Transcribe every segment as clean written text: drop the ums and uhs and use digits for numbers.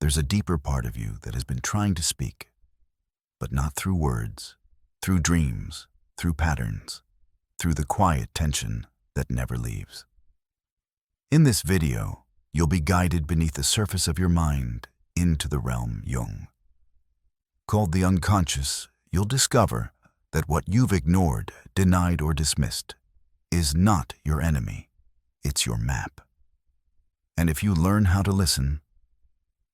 there's a deeper part of you that has been trying to speak, but not through words, through dreams, through patterns, through the quiet tension that never leaves. In this video, you'll be guided beneath the surface of your mind into the realm Jung. Called the unconscious, you'll discover that what you've ignored, denied, or dismissed is not your enemy, it's your map. And if you learn how to listen,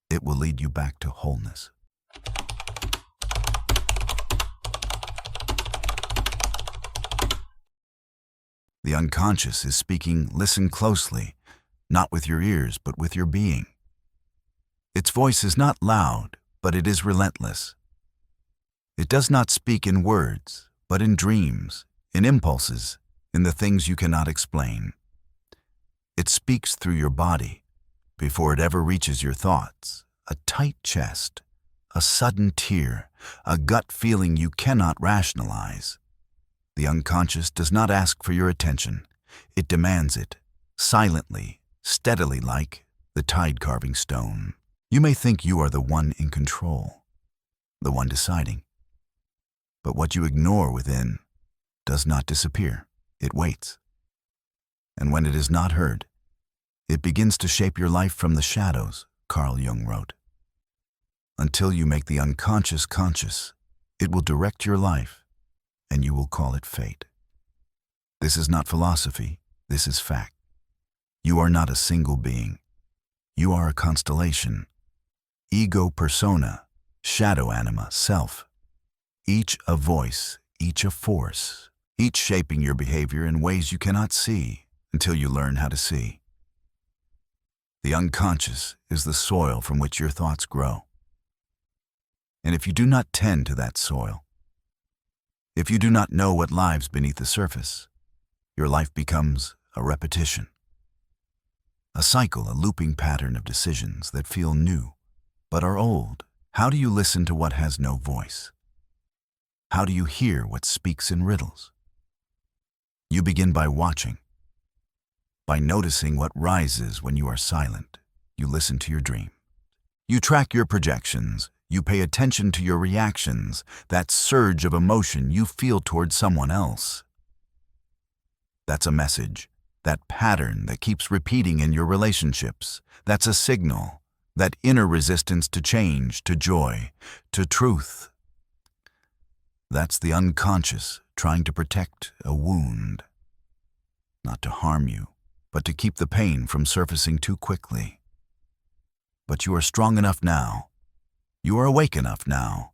it will lead you back to wholeness. The unconscious is speaking, listen closely, not with your ears, but with your being. Its voice is not loud, but it is relentless. It does not speak in words, but in dreams, in impulses, in the things you cannot explain. It speaks through your body, before it ever reaches your thoughts. A tight chest, a sudden tear, a gut feeling you cannot rationalize. The unconscious does not ask for your attention. It demands it, silently, steadily, like the tide-carving stone. You may think you are the one in control, the one deciding. But what you ignore within does not disappear. It waits. And when it is not heard, it begins to shape your life from the shadows, Carl Jung wrote. Until you make the unconscious conscious, it will direct your life, and you will call it fate. This is not philosophy, this is fact. You are not a single being. You are a constellation. Ego, persona, shadow, anima, self. Each a voice, each a force, each shaping your behavior in ways you cannot see until you learn how to see. The unconscious is the soil from which your thoughts grow. And if you do not tend to that soil, if you do not know what lies beneath the surface, your life becomes a repetition. A cycle, a looping pattern of decisions that feel new, but are old. How do you listen to what has no voice? How do you hear what speaks in riddles? You begin by watching. By noticing what rises when you are silent, you listen to your dream. You track your projections, you pay attention to your reactions, that surge of emotion you feel towards someone else. That's a message, that pattern that keeps repeating in your relationships. That's a signal, that inner resistance to change, to joy, to truth. That's the unconscious trying to protect a wound, not to harm you, but to keep the pain from surfacing too quickly. But you are strong enough now. You are awake enough now.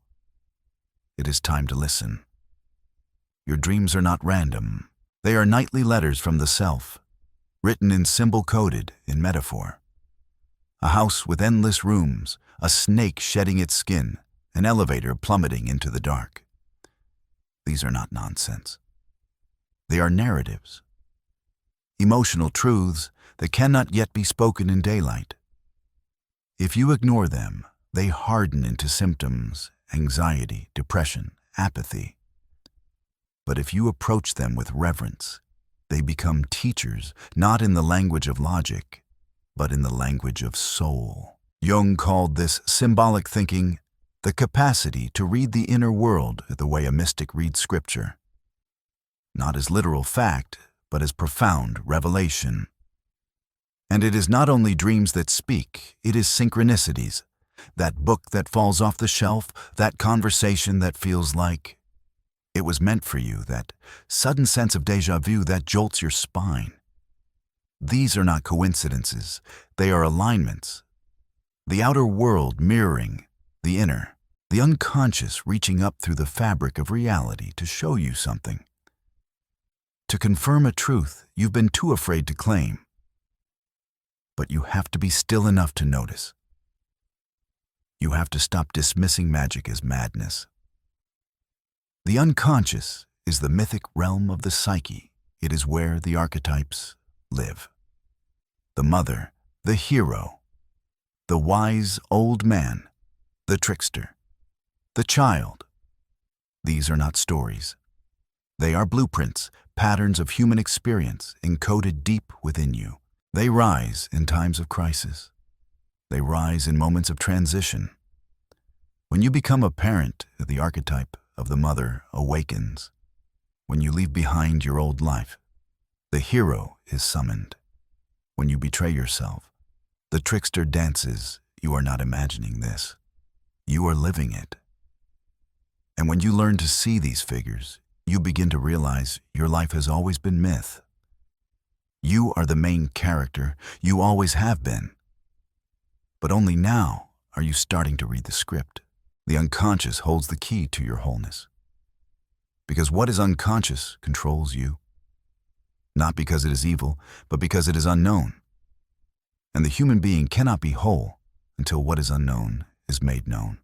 It is time to listen. Your dreams are not random. They are nightly letters from the self, written in symbol-coded, in metaphor. A house with endless rooms, a snake shedding its skin, an elevator plummeting into the dark. These are not nonsense. They are narratives. Emotional truths that cannot yet be spoken in daylight. If you ignore them, they harden into symptoms, anxiety, depression, apathy. But if you approach them with reverence, they become teachers, not in the language of logic, but in the language of soul. Jung called this symbolic thinking the capacity to read the inner world the way a mystic reads scripture. Not as literal fact, but as profound revelation. And it is not only dreams that speak, it is synchronicities. That book that falls off the shelf, that conversation that feels like it was meant for you, that sudden sense of déjà vu that jolts your spine. These are not coincidences, they are alignments. The outer world mirroring the inner, the unconscious reaching up through the fabric of reality to show you something. To confirm a truth you've been too afraid to claim. But you have to be still enough to notice. You have to stop dismissing magic as madness. The unconscious is the mythic realm of the psyche. It is where the archetypes live. The mother, the hero, the wise old man, the trickster, the child. These are not stories. They are blueprints, patterns of human experience encoded deep within you. They rise in times of crisis. They rise in moments of transition. When you become a parent, the archetype of the mother awakens. When you leave behind your old life, the hero is summoned. When you betray yourself, the trickster dances. You are not imagining this. You are living it. And when you learn to see these figures, you begin to realize your life has always been myth. You are the main character. You always have been. But only now are you starting to read the script. The unconscious holds the key to your wholeness. Because what is unconscious controls you. Not because it is evil, but because it is unknown. And the human being cannot be whole until what is unknown is made known.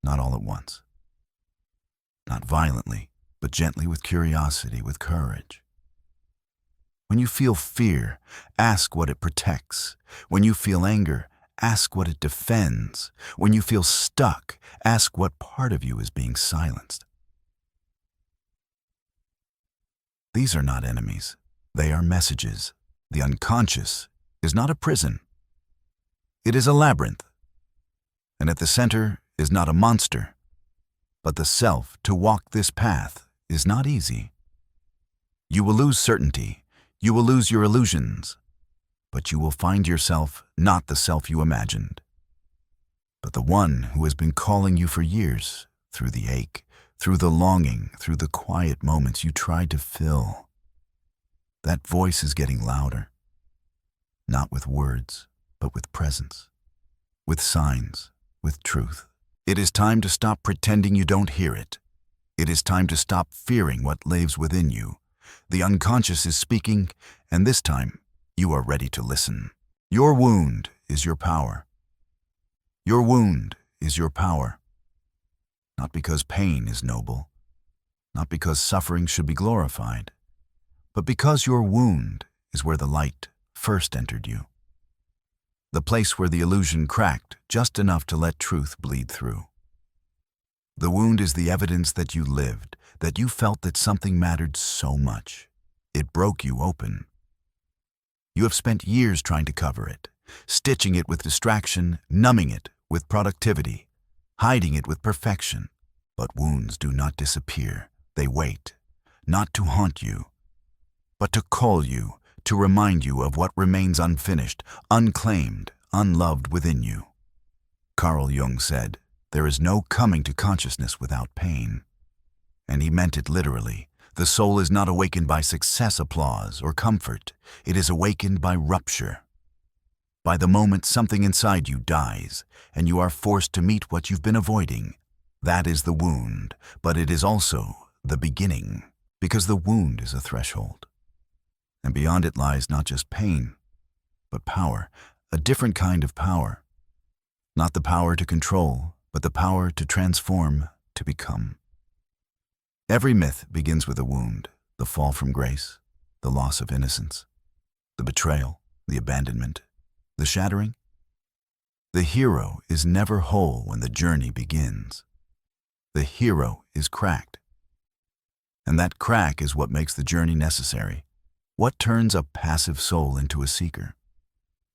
Not all at once. Not violently, but gently, with curiosity, with courage. When you feel fear, ask what it protects. When you feel anger, ask what it defends. When you feel stuck, ask what part of you is being silenced. These are not enemies. They are messages. The unconscious is not a prison. It is a labyrinth. And at the center is not a monster, but the self. To walk this path is not easy. You will lose certainty. You will lose your illusions. But you will find yourself not the self you imagined, but the one who has been calling you for years, through the ache, through the longing, through the quiet moments you tried to fill. That voice is getting louder, not with words, but with presence, with signs, with truth. It is time to stop pretending you don't hear it. It is time to stop fearing what lives within you. The unconscious is speaking, and this time, you are ready to listen. Your wound is your power. Your wound is your power. Not because pain is noble, not because suffering should be glorified, but because your wound is where the light first entered you. The place where the illusion cracked just enough to let truth bleed through. The wound is the evidence that you lived, that you felt that something mattered so much. It broke you open. You have spent years trying to cover it, stitching it with distraction, numbing it with productivity, hiding it with perfection. But wounds do not disappear. They wait, not to haunt you, but to call you, to remind you of what remains unfinished, unclaimed, unloved within you. Carl Jung said, "There is no coming to consciousness without pain." And he meant it literally. The soul is not awakened by success, applause, or comfort. It is awakened by rupture. By the moment something inside you dies, and you are forced to meet what you've been avoiding. That is the wound, but it is also the beginning, because the wound is a threshold. And beyond it lies not just pain, but power, a different kind of power. Not the power to control, but the power to transform, to become. Every myth begins with a wound, the fall from grace, the loss of innocence, the betrayal, the abandonment, the shattering. The hero is never whole when the journey begins. The hero is cracked. And that crack is what makes the journey necessary. What turns a passive soul into a seeker?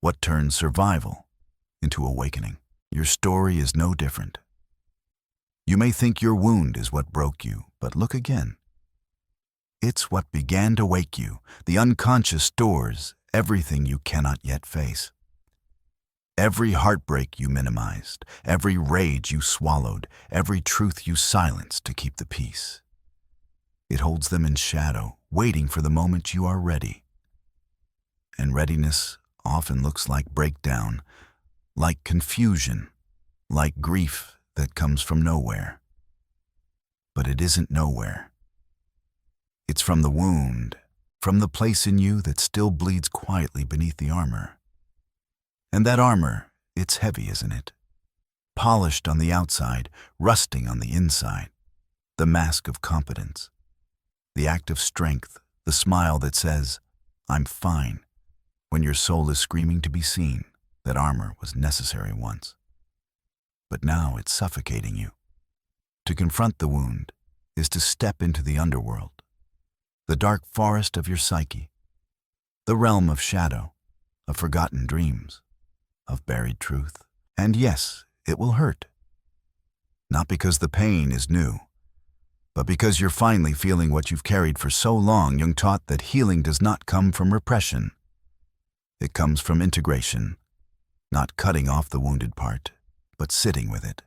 What turns survival into awakening? Your story is no different. You may think your wound is what broke you, but look again. It's what began to wake you. The unconscious stores everything you cannot yet face. Every heartbreak you minimized, every rage you swallowed, every truth you silenced to keep the peace. It holds them in shadow, waiting for the moment you are ready. And readiness often looks like breakdown, like confusion, like grief that comes from nowhere. But it isn't nowhere. It's from the wound, from the place in you that still bleeds quietly beneath the armor. And that armor, it's heavy, isn't it? Polished on the outside, rusting on the inside. The mask of competence. The act of strength, the smile that says, "I'm fine," when your soul is screaming to be seen. That armor was necessary once. But now it's suffocating you. To confront the wound is to step into the underworld, the dark forest of your psyche, the realm of shadow, of forgotten dreams, of buried truth. And yes, it will hurt. Not because the pain is new, but because you're finally feeling what you've carried for so long. Jung taught that healing does not come from repression. It comes from integration, not cutting off the wounded part, but sitting with it.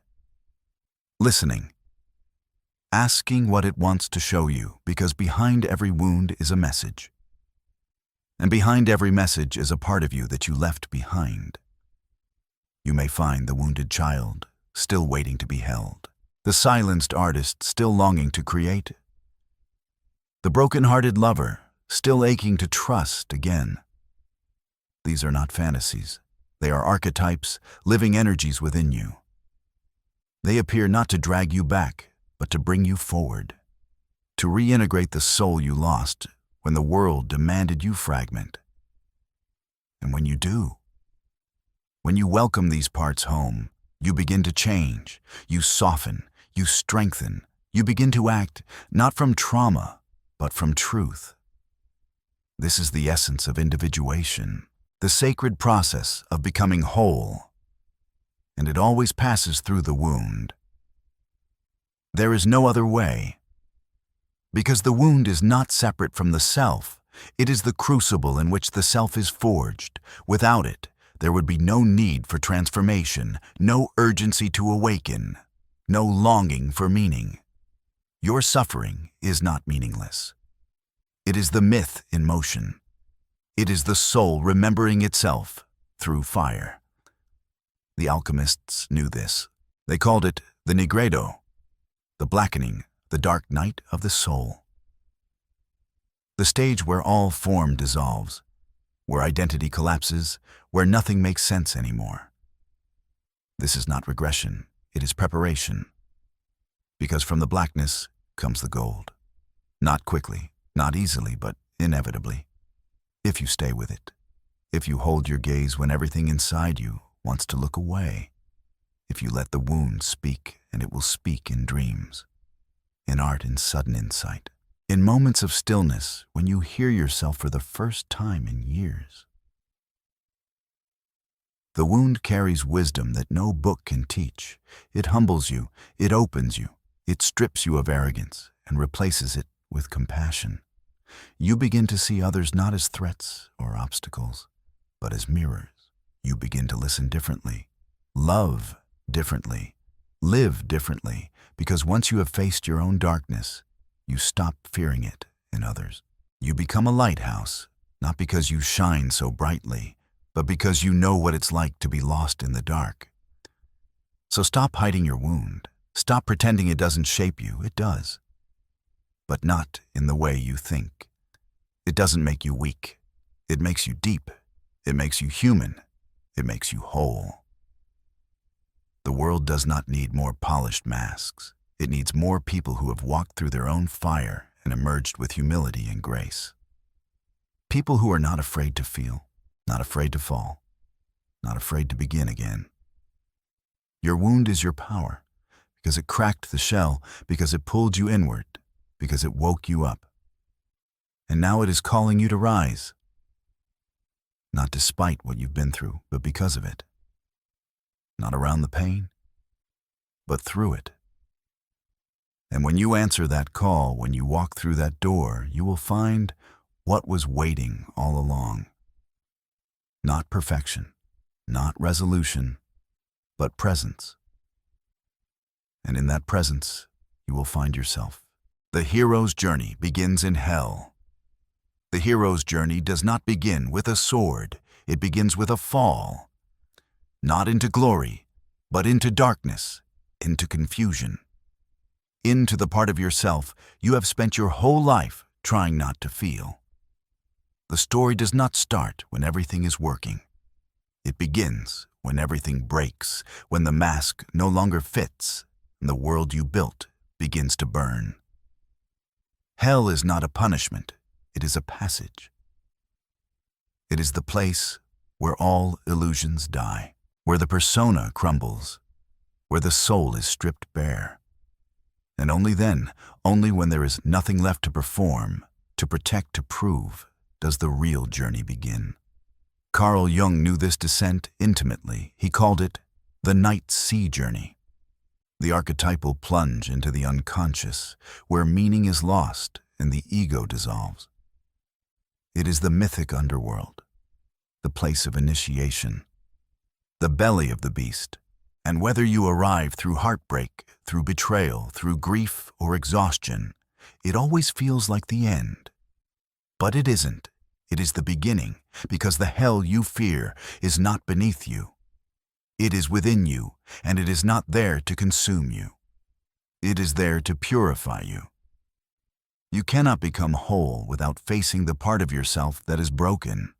Listening. Asking what it wants to show you, because behind every wound is a message. And behind every message is a part of you that you left behind. You may find the wounded child still waiting to be held, the silenced artist still longing to create, the broken-hearted lover still aching to trust again. These are not fantasies. They are archetypes, living energies within you. They appear not to drag you back, but to bring you forward, to reintegrate the soul you lost when the world demanded you fragment. And when you do, when you welcome these parts home, you begin to change, you soften, you strengthen, you begin to act not from trauma, but from truth. This is the essence of individuation, the sacred process of becoming whole, and it always passes through the wound. There is no other way, because the wound is not separate from the self. It is the crucible in which the self is forged. Without it, there would be no need for transformation, no urgency to awaken, no longing for meaning. Your suffering is not meaningless. It is the myth in motion. It is the soul remembering itself through fire. The alchemists knew this. They called it the nigredo, the blackening, the dark night of the soul. The stage where all form dissolves, where identity collapses, where nothing makes sense anymore. This is not regression, it is preparation. Because from the blackness comes the gold. Not quickly, not easily, but inevitably. If you stay with it, if you hold your gaze when everything inside you wants to look away, if you let the wound speak, and it will speak in dreams, in art, in sudden insight, in moments of stillness when you hear yourself for the first time in years. The wound carries wisdom that no book can teach. It humbles you, it opens you, it strips you of arrogance and replaces it with compassion. You begin to see others not as threats or obstacles, but as mirrors. You begin to listen differently, love differently, live differently, because once you have faced your own darkness, you stop fearing it in others. You become a lighthouse, not because you shine so brightly, but because you know what it's like to be lost in the dark. So stop hiding your wound. Stop pretending it doesn't shape you. It does. But not in the way you think. It doesn't make you weak. It makes you deep. It makes you human. It makes you whole. The world does not need more polished masks. It needs more people who have walked through their own fire and emerged with humility and grace. People who are not afraid to feel, not afraid to fall, not afraid to begin again. Your wound is your power, because it cracked the shell, because it pulled you inward, because it woke you up. And now it is calling you to rise, not despite what you've been through, but because of it. Not around the pain, but through it. And when you answer that call, when you walk through that door, you will find what was waiting all along. Not perfection, not resolution, but presence. And in that presence, you will find yourself. The hero's journey begins in hell. The hero's journey does not begin with a sword. It begins with a fall. Not into glory, but into darkness, into confusion. Into the part of yourself you have spent your whole life trying not to feel. The story does not start when everything is working. It begins when everything breaks, when the mask no longer fits, and the world you built begins to burn. Hell is not a punishment, it is a passage. It is the place where all illusions die, where the persona crumbles, where the soul is stripped bare. And only then, only when there is nothing left to perform, to protect, to prove, does the real journey begin. Carl Jung knew this descent intimately. He called it the night sea journey, the archetypal plunge into the unconscious, where meaning is lost and the ego dissolves. It is the mythic underworld, the place of initiation, the belly of the beast, and whether you arrive through heartbreak, through betrayal, through grief or exhaustion, it always feels like the end. But it isn't. It is the beginning, because the hell you fear is not beneath you. It is within you, and it is not there to consume you. It is there to purify you. You cannot become whole without facing the part of yourself that is broken.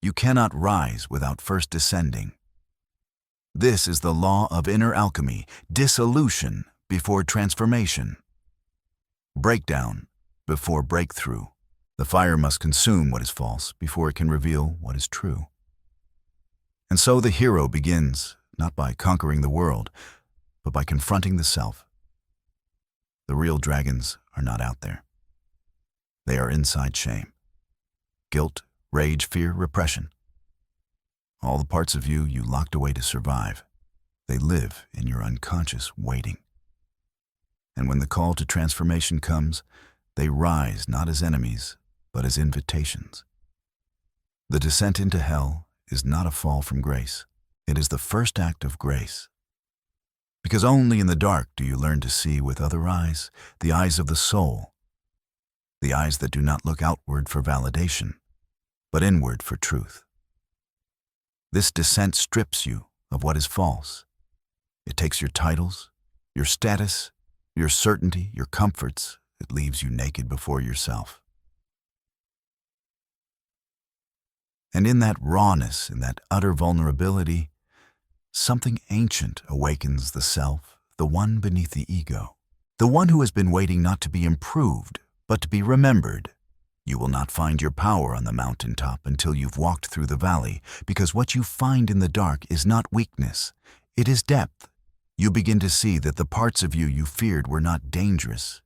You cannot rise without first descending. This is the law of inner alchemy, dissolution before transformation. Breakdown before breakthrough. The fire must consume what is false before it can reveal what is true. And so the hero begins, not by conquering the world, but by confronting the self. The real dragons are not out there. They are inside shame, guilt, rage, fear, repression. All the parts of you locked away to survive. They live in your unconscious, waiting. And when the call to transformation comes, they rise not as enemies, but as invitations. The descent into hell is not a fall from grace. It is the first act of grace. Because only in the dark do you learn to see with other eyes, the eyes of the soul, the eyes that do not look outward for validation, but inward for truth. This descent strips you of what is false. It takes your titles, your status, your certainty, your comforts. It leaves you naked before yourself. And in that rawness, in that utter vulnerability, something ancient awakens the self, the one beneath the ego, the one who has been waiting not to be improved, but to be remembered. You will not find your power on the mountaintop until you've walked through the valley, because what you find in the dark is not weakness, it is depth. You begin to see that the parts of you feared were not dangerous.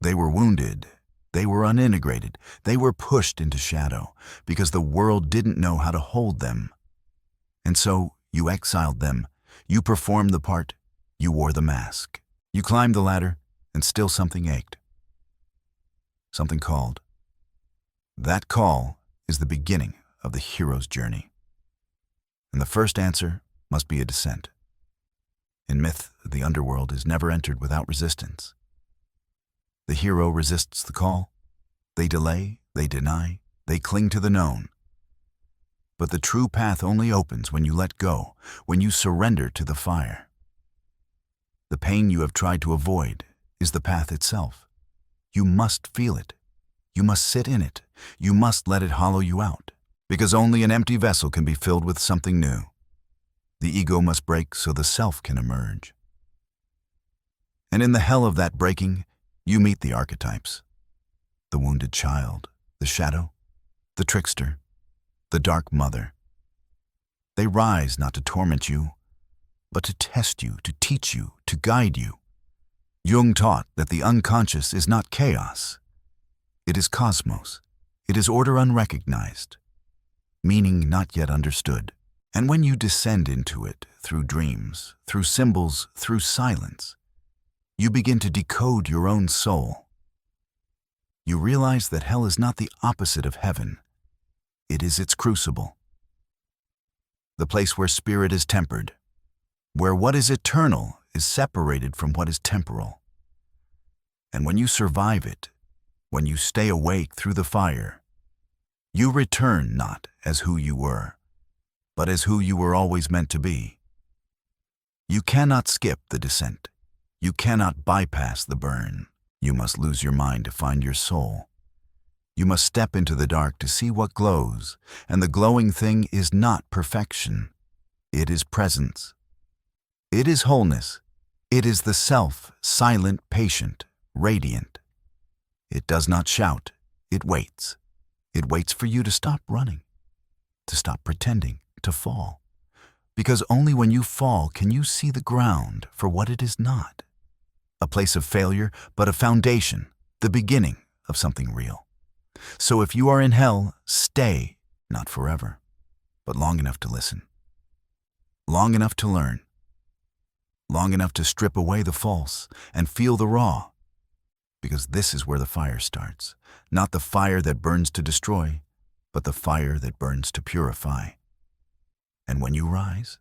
They were wounded. They were unintegrated. They were pushed into shadow because the world didn't know how to hold them. And so you exiled them. You performed the part. You wore the mask. You climbed the ladder, and still something ached. Something called. That call is the beginning of the hero's journey. And the first answer must be a descent. In myth, the underworld is never entered without resistance. The hero resists the call. They delay, they deny, they cling to the known. But the true path only opens when you let go, when you surrender to the fire. The pain you have tried to avoid is the path itself. You must feel it. You must sit in it. You must let it hollow you out, because only an empty vessel can be filled with something new. The ego must break so the self can emerge. And in the hell of that breaking, you meet the archetypes. The wounded child, the shadow, the trickster, the dark mother. They rise not to torment you, but to test you, to teach you, to guide you. Jung taught that the unconscious is not chaos. It is cosmos. It is order unrecognized, meaning not yet understood. And when you descend into it through dreams, through symbols, through silence, you begin to decode your own soul. You realize that hell is not the opposite of heaven. It is its crucible. The place where spirit is tempered, where what is eternal is separated from what is temporal. And when you survive it, when you stay awake through the fire, you return not as who you were, but as who you were always meant to be. You cannot skip the descent. You cannot bypass the burn. You must lose your mind to find your soul. You must step into the dark to see what glows, and the glowing thing is not perfection. It is presence. It is wholeness. It is the self, silent, patient, radiant. It does not shout. It waits. It waits for you to stop running, to stop pretending, to fall. Because only when you fall can you see the ground for what it is not. A place of failure, but a foundation, the beginning of something real. So if you are in hell, stay, not forever. but long enough to listen, long enough to learn, long enough to strip away the false and feel the raw, because this is where the fire starts, not the fire that burns to destroy, but the fire that burns to purify. And when you rise,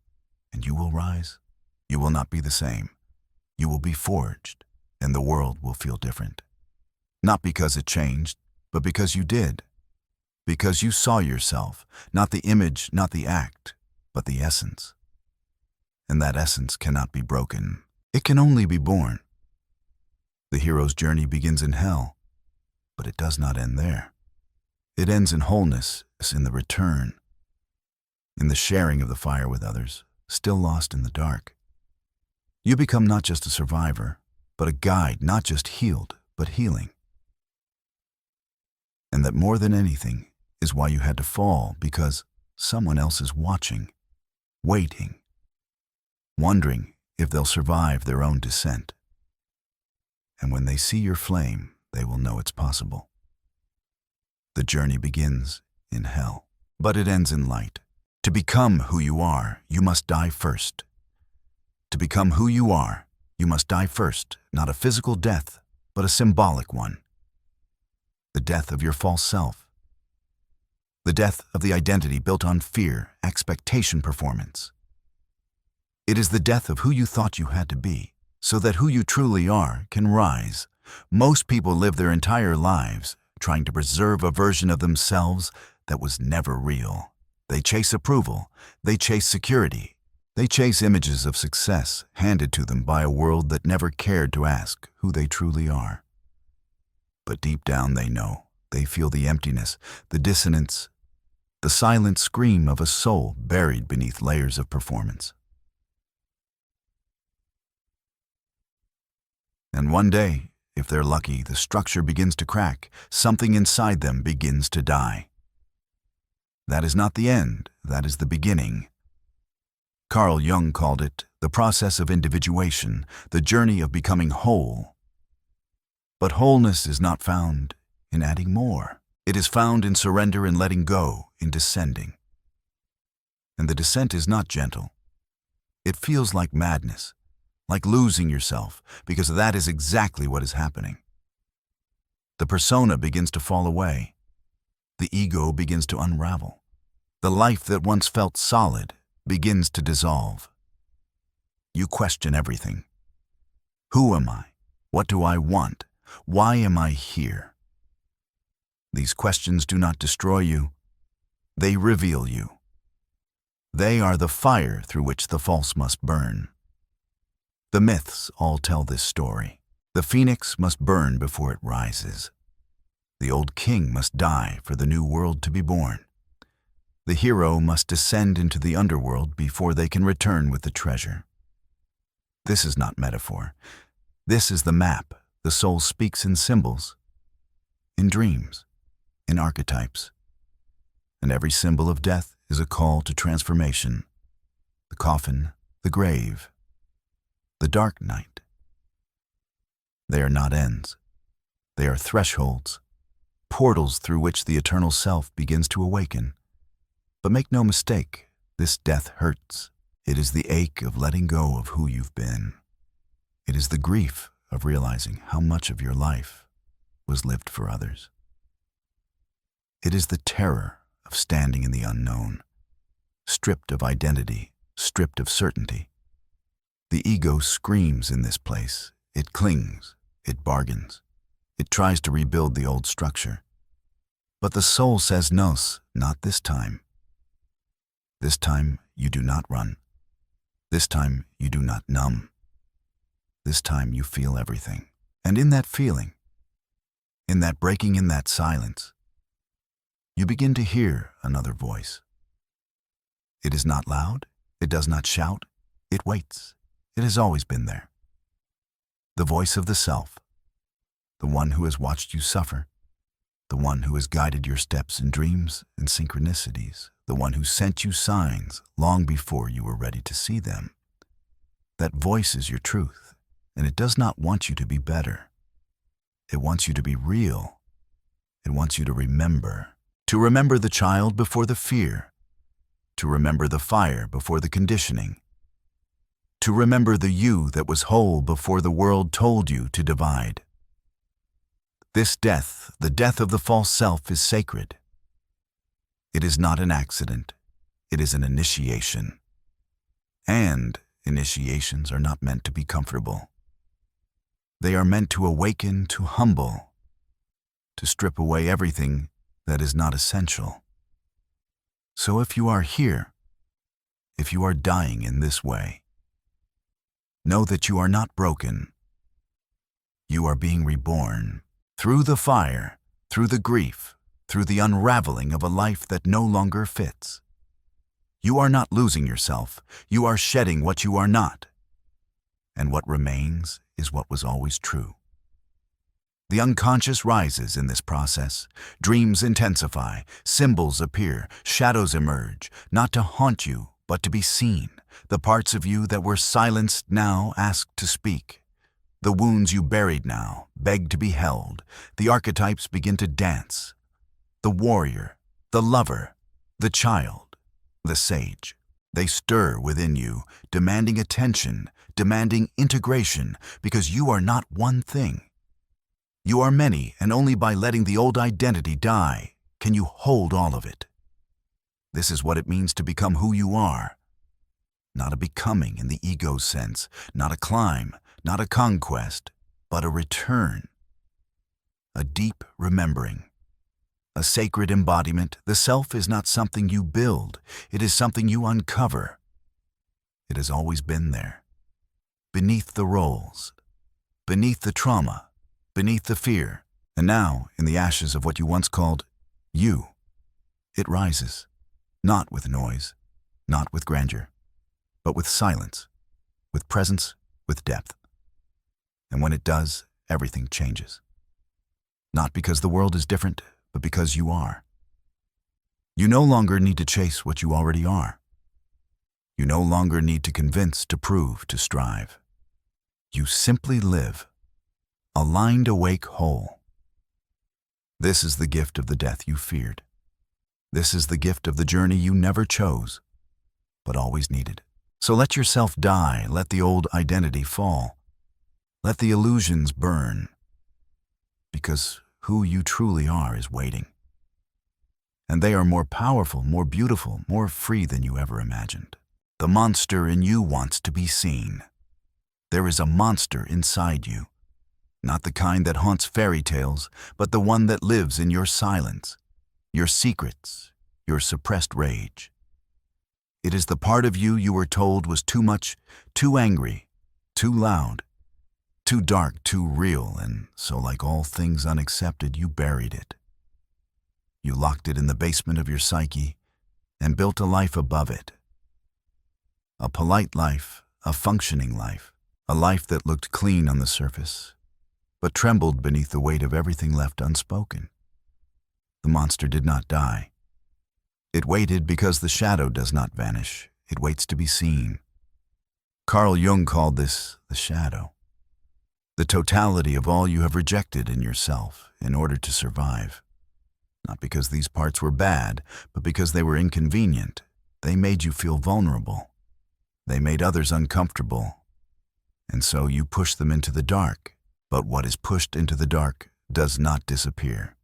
and you will rise, you will not be the same. You will be forged, and the world will feel different. Not because it changed, but because you did. Because you saw yourself, not the image, not the act, but the essence. And that essence cannot be broken. It can only be born. The hero's journey begins in hell, but it does not end there. It ends in wholeness, in the return, in the sharing of the fire with others, still lost in the dark. You become not just a survivor, but a guide, not just healed, but healing. And that more than anything is why you had to fall, because someone else is watching, waiting, wondering if they'll survive their own descent. And when they see your flame, they will know it's possible. The journey begins in hell, but it ends in light. To become who you are, you must die first. To become who you are, you must die first, not a physical death, but a symbolic one. The death of your false self. The death of the identity built on fear, expectation, performance. It is the death of who you thought you had to be, so that who you truly are can rise. Most people live their entire lives trying to preserve a version of themselves that was never real. They chase approval, they chase security, they chase images of success handed to them by a world that never cared to ask who they truly are. But deep down they know, they feel the emptiness, the dissonance, the silent scream of a soul buried beneath layers of performance. And one day, if they're lucky, the structure begins to crack, something inside them begins to die. That is not the end, that is the beginning. Carl Jung called it the process of individuation, the journey of becoming whole. But wholeness is not found in adding more. It is found in surrender and letting go, in descending. And the descent is not gentle. It feels like madness, like losing yourself, because that is exactly what is happening. The persona begins to fall away. The ego begins to unravel. The life that once felt solid begins to dissolve. You question everything. Who am I? What do I want? Why am I here? These questions do not destroy you. They reveal you. They are the fire through which the false must burn. The myths all tell this story. The phoenix must burn before it rises. The old king must die for the new world to be born. The hero must descend into the underworld before they can return with the treasure. This is not metaphor. This is the map. The soul speaks in symbols, in dreams, in archetypes. And every symbol of death is a call to transformation. The coffin, the grave, the dark night. They are not ends. They are thresholds, portals through which the eternal self begins to awaken. But make no mistake, this death hurts. It is the ache of letting go of who you've been. It is the grief of realizing how much of your life was lived for others. It is the terror of standing in the unknown, stripped of identity, stripped of certainty. The ego screams in this place. It clings, it bargains, it tries to rebuild the old structure. But the soul says no, not this time. This time you do not run. This time you do not numb. This time you feel everything. And in that feeling, in that breaking, in that silence, you begin to hear another voice. It is not loud, it does not shout, it waits. It has always been there. The voice of the self, the one who has watched you suffer, the one who has guided your steps in dreams and synchronicities, the one who sent you signs long before you were ready to see them. That voice is your truth, and it does not want you to be better. It wants you to be real. It wants you to remember the child before the fear, to remember the fire before the conditioning, to remember the you that was whole before the world told you to divide. This death, the death of the false self, is sacred. It is not an accident. It is an initiation. And initiations are not meant to be comfortable. They are meant to awaken, to humble, to strip away everything that is not essential. So if you are here, if you are dying in this way, know that you are not broken. You are being reborn through the fire, through the grief, through the unraveling of a life that no longer fits. You are not losing yourself. You are shedding what you are not. And what remains is what was always true. The unconscious rises in this process. Dreams intensify, symbols appear, shadows emerge, not to haunt you, but to be seen. The parts of you that were silenced now ask to speak. The wounds you buried now beg to be held. The archetypes begin to dance. The warrior, the lover, the child, the sage. They stir within you, demanding attention, demanding integration, because you are not one thing. You are many, and only by letting the old identity die can you hold all of it. This is what it means to become who you are. Not a becoming in the ego's sense, not a climb, not a conquest, but a return. A deep remembering. A sacred embodiment. The self is not something you build, it is something you uncover. It has always been there. Beneath the roles, beneath the trauma, beneath the fear, and now, in the ashes of what you once called you, it rises, not with noise, not with grandeur, but with silence, with presence, with depth. And when it does, everything changes. Not because the world is different, but because you are. You no longer need to chase what you already are. You no longer need to convince, to prove, to strive. You simply live, aligned, awake, whole. This is the gift of the death you feared. This is the gift of the journey you never chose, but always needed. So let yourself die, let the old identity fall. Let the illusions burn, because who you truly are is waiting. And they are more powerful, more beautiful, more free than you ever imagined. The monster in you wants to be seen. There is a monster inside you. Not the kind that haunts fairy tales, but the one that lives in your silence, your secrets, your suppressed rage. It is the part of you you were told was too much, too angry, too loud, too dark, too real, and so like all things unaccepted, you buried it. You locked it in the basement of your psyche and built a life above it. A polite life, a functioning life, a life that looked clean on the surface, but trembled beneath the weight of everything left unspoken. The monster did not die. It waited because the shadow does not vanish. It waits to be seen. Carl Jung called this the shadow. The totality of all you have rejected in yourself in order to survive. Not because these parts were bad, but because they were inconvenient. They made you feel vulnerable. They made others uncomfortable. And so you push them into the dark. But what is pushed into the dark does not disappear.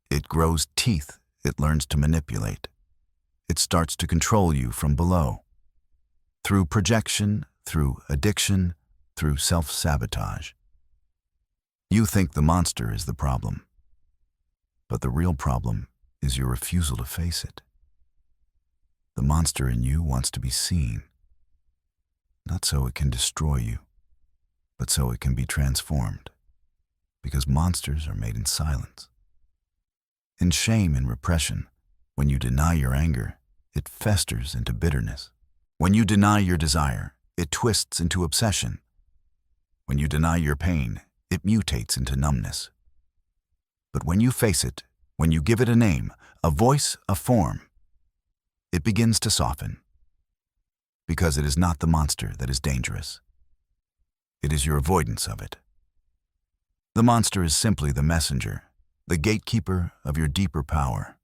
It grows teeth. It learns to manipulate. It starts to control you from below. Through projection, through addiction, through self-sabotage. You think the monster is the problem. But the real problem is your refusal to face it. The monster in you wants to be seen. Not so it can destroy you, but so it can be transformed. Because monsters are made in silence. In shame and repression, when you deny your anger, it festers into bitterness. When you deny your desire, it twists into obsession. When you deny your pain, it mutates into numbness. But when you face it, when you give it a name, a voice, a form, it begins to soften. Because it is not the monster that is dangerous. It is your avoidance of it. The monster is simply the messenger, the gatekeeper of your deeper power.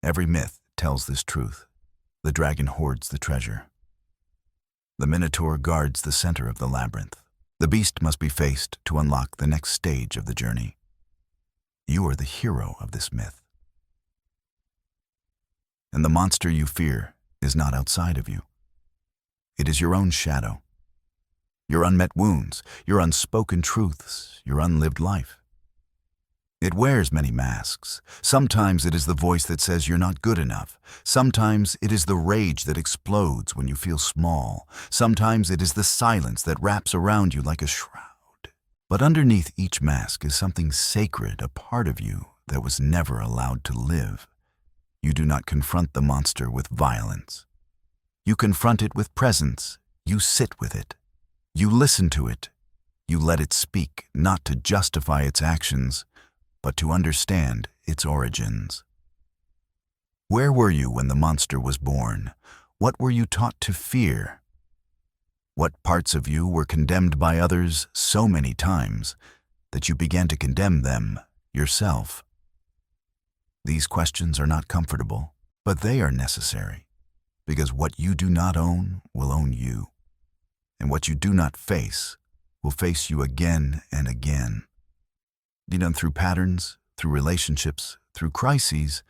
Every myth tells this truth. The dragon hoards the treasure. The minotaur guards the center of the labyrinth. The beast must be faced to unlock the next stage of the journey. You are the hero of this myth. And the monster you fear is not outside of you. It is your own shadow. Your unmet wounds, your unspoken truths, your unlived life. It wears many masks. Sometimes it is the voice that says you're not good enough. Sometimes it is the rage that explodes when you feel small. Sometimes it is the silence that wraps around you like a shroud. But underneath each mask is something sacred, a part of you that was never allowed to live. You do not confront the monster with violence. You confront it with presence. You sit with it. You listen to it. You let it speak, not to justify its actions, but to understand its origins. Where were you when the monster was born? What were you taught to fear? What parts of you were condemned by others so many times that you began to condemn them yourself? These questions are not comfortable, but they are necessary, because what you do not own will own you, and what you do not face will face you again and again. Through patterns, through relationships, through crises,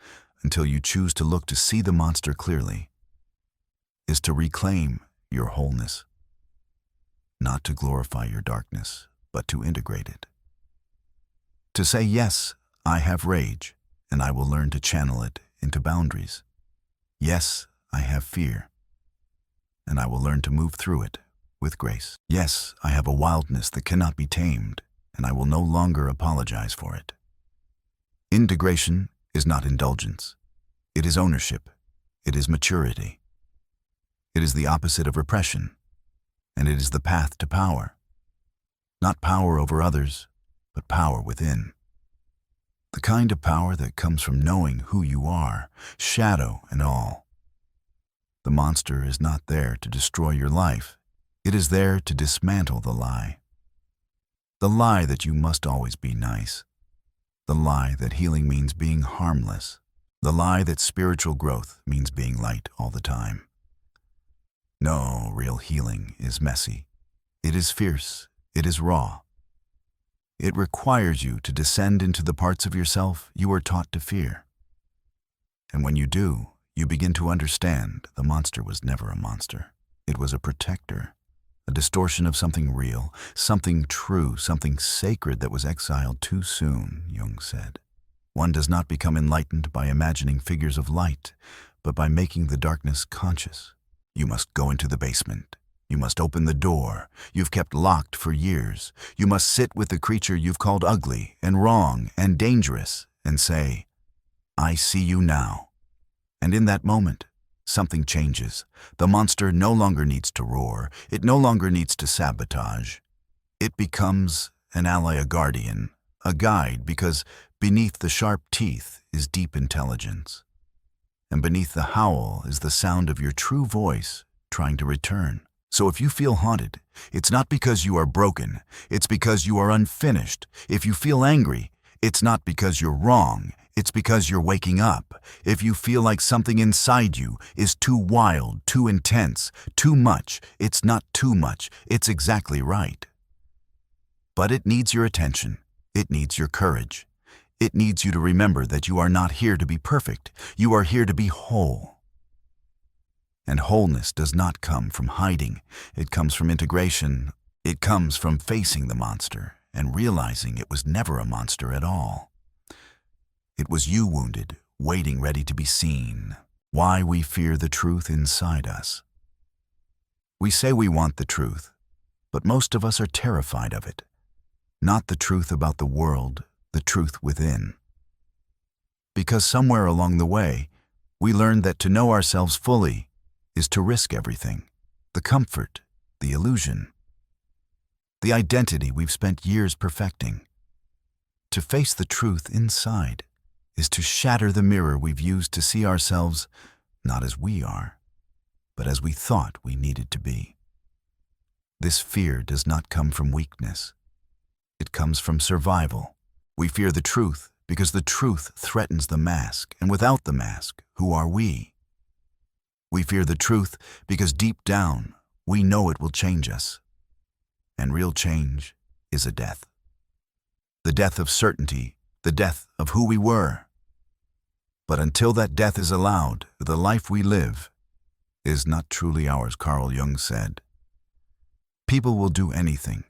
until you choose to look to see the monster clearly, is to reclaim your wholeness. Not to glorify your darkness, but to integrate it. To say, yes, I have rage, and I will learn to channel it into boundaries. Yes, I have fear, and I will learn to move through it with grace. Yes, I have a wildness that cannot be tamed, and I will no longer apologize for it. Integration is not indulgence. It is ownership. It is maturity. It is the opposite of repression, and it is the path to power. Not power over others, but power within. The kind of power that comes from knowing who you are, shadow and all. The monster is not there to destroy your life. It is there to dismantle the lie. The lie that you must always be nice. The lie that healing means being harmless. The lie that spiritual growth means being light all the time. No, real healing is messy. It is fierce. It is raw. It requires you to descend into the parts of yourself you were taught to fear. And when you do, you begin to understand the monster was never a monster. It was a protector. A distortion of something real, something true, something sacred that was exiled too soon, Jung said. One does not become enlightened by imagining figures of light, but by making the darkness conscious. You must go into the basement. You must open the door you've kept locked for years. You must sit with the creature you've called ugly and wrong and dangerous and say, I see you now. And in that moment, something changes. The monster no longer needs to roar. It no longer needs to sabotage. It becomes an ally, a guardian, a guide, because beneath the sharp teeth is deep intelligence. And beneath the howl is the sound of your true voice trying to return. So if you feel haunted, it's not because you are broken. It's because you are unfinished. If you feel angry, it's not because you're wrong. It's because you're waking up. If you feel like something inside you is too wild, too intense, too much, it's not too much. It's exactly right. But it needs your attention. It needs your courage. It needs you to remember that you are not here to be perfect. You are here to be whole. And wholeness does not come from hiding. It comes from integration. It comes from facing the monster and realizing it was never a monster at all. It was you wounded, waiting ready to be seen. Why we fear the truth inside us. We say we want the truth, but most of us are terrified of it. Not the truth about the world, the truth within. Because somewhere along the way, we learned that to know ourselves fully is to risk everything. The comfort, the illusion, the identity we've spent years perfecting. To face the truth inside is to shatter the mirror we've used to see ourselves not as we are, but as we thought we needed to be. This fear does not come from weakness. It comes from survival. We fear the truth because the truth threatens the mask, and without the mask, who are we? We fear the truth because deep down, we know it will change us. And real change is a death. The death of certainty, the death of who we were. But until that death is allowed, the life we live is not truly ours, Carl Jung said. People will do anything,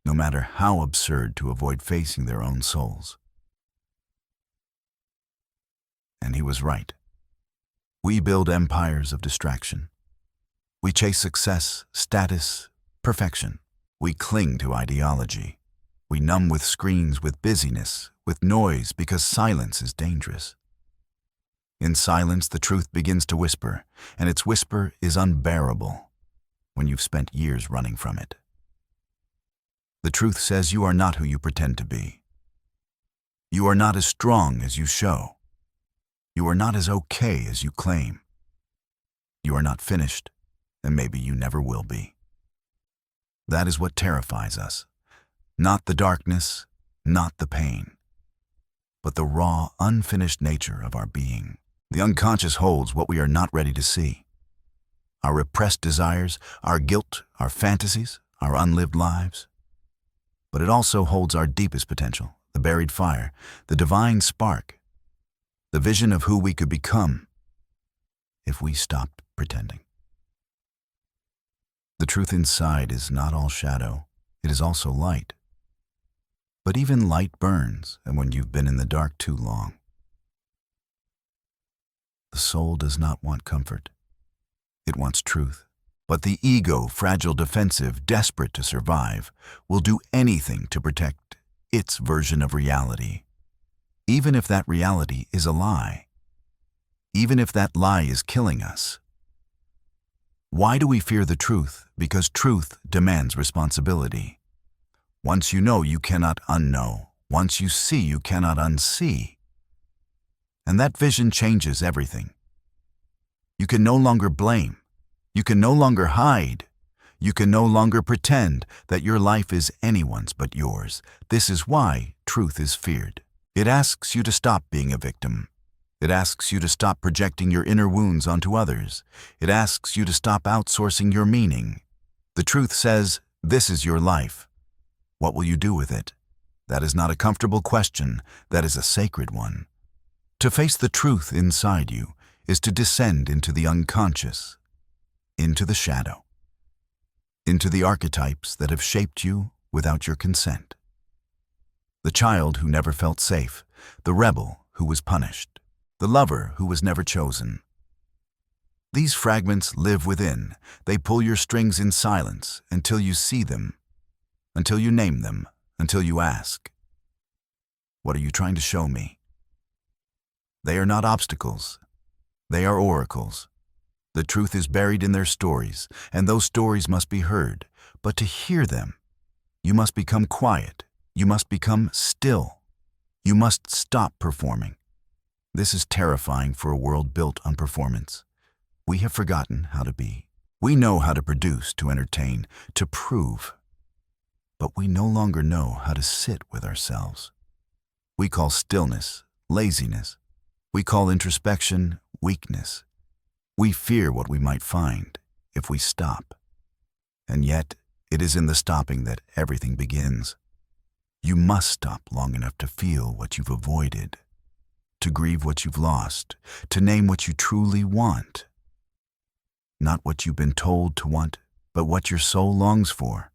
no matter how absurd, to avoid facing their own souls. And he was right. We build empires of distraction. We chase success, status, perfection. We cling to ideology. We numb with screens, with busyness, with noise, because silence is dangerous. In silence, the truth begins to whisper, and its whisper is unbearable when you've spent years running from it. The truth says you are not who you pretend to be. You are not as strong as you show. You are not as okay as you claim. You are not finished, and maybe you never will be. That is what terrifies us. Not the darkness, not the pain, but the raw, unfinished nature of our being. The unconscious holds what we are not ready to see. Our repressed desires, our guilt, our fantasies, our unlived lives. But it also holds our deepest potential, the buried fire, the divine spark, the vision of who we could become if we stopped pretending. The truth inside is not all shadow, it is also light. But even light burns, and when you've been in the dark too long. The soul does not want comfort. It wants truth. But the ego, fragile, defensive, desperate to survive, will do anything to protect its version of reality, even if that reality is a lie, even if that lie is killing us. Why do we fear the truth? Because truth demands responsibility. Once you know, you cannot unknow. Once you see, you cannot unsee. And that vision changes everything. You can no longer blame. You can no longer hide. You can no longer pretend that your life is anyone's but yours. This is why truth is feared. It asks you to stop being a victim. It asks you to stop projecting your inner wounds onto others. It asks you to stop outsourcing your meaning. The truth says, this is your life. What will you do with it? That is not a comfortable question. That is a sacred one. To face the truth inside you is to descend into the unconscious, into the shadow, into the archetypes that have shaped you without your consent. The child who never felt safe, the rebel who was punished, the lover who was never chosen. These fragments live within. They pull your strings in silence until you see them, until you name them, until you ask, what are you trying to show me? They are not obstacles. They are oracles. The truth is buried in their stories, and those stories must be heard. But to hear them, you must become quiet. You must become still. You must stop performing. This is terrifying for a world built on performance. We have forgotten how to be. We know how to produce, to entertain, to prove. But we no longer know how to sit with ourselves. We call stillness laziness. We call introspection weakness. We fear what we might find if we stop. And yet, it is in the stopping that everything begins. You must stop long enough to feel what you've avoided, to grieve what you've lost, to name what you truly want. Not what you've been told to want, but what your soul longs for.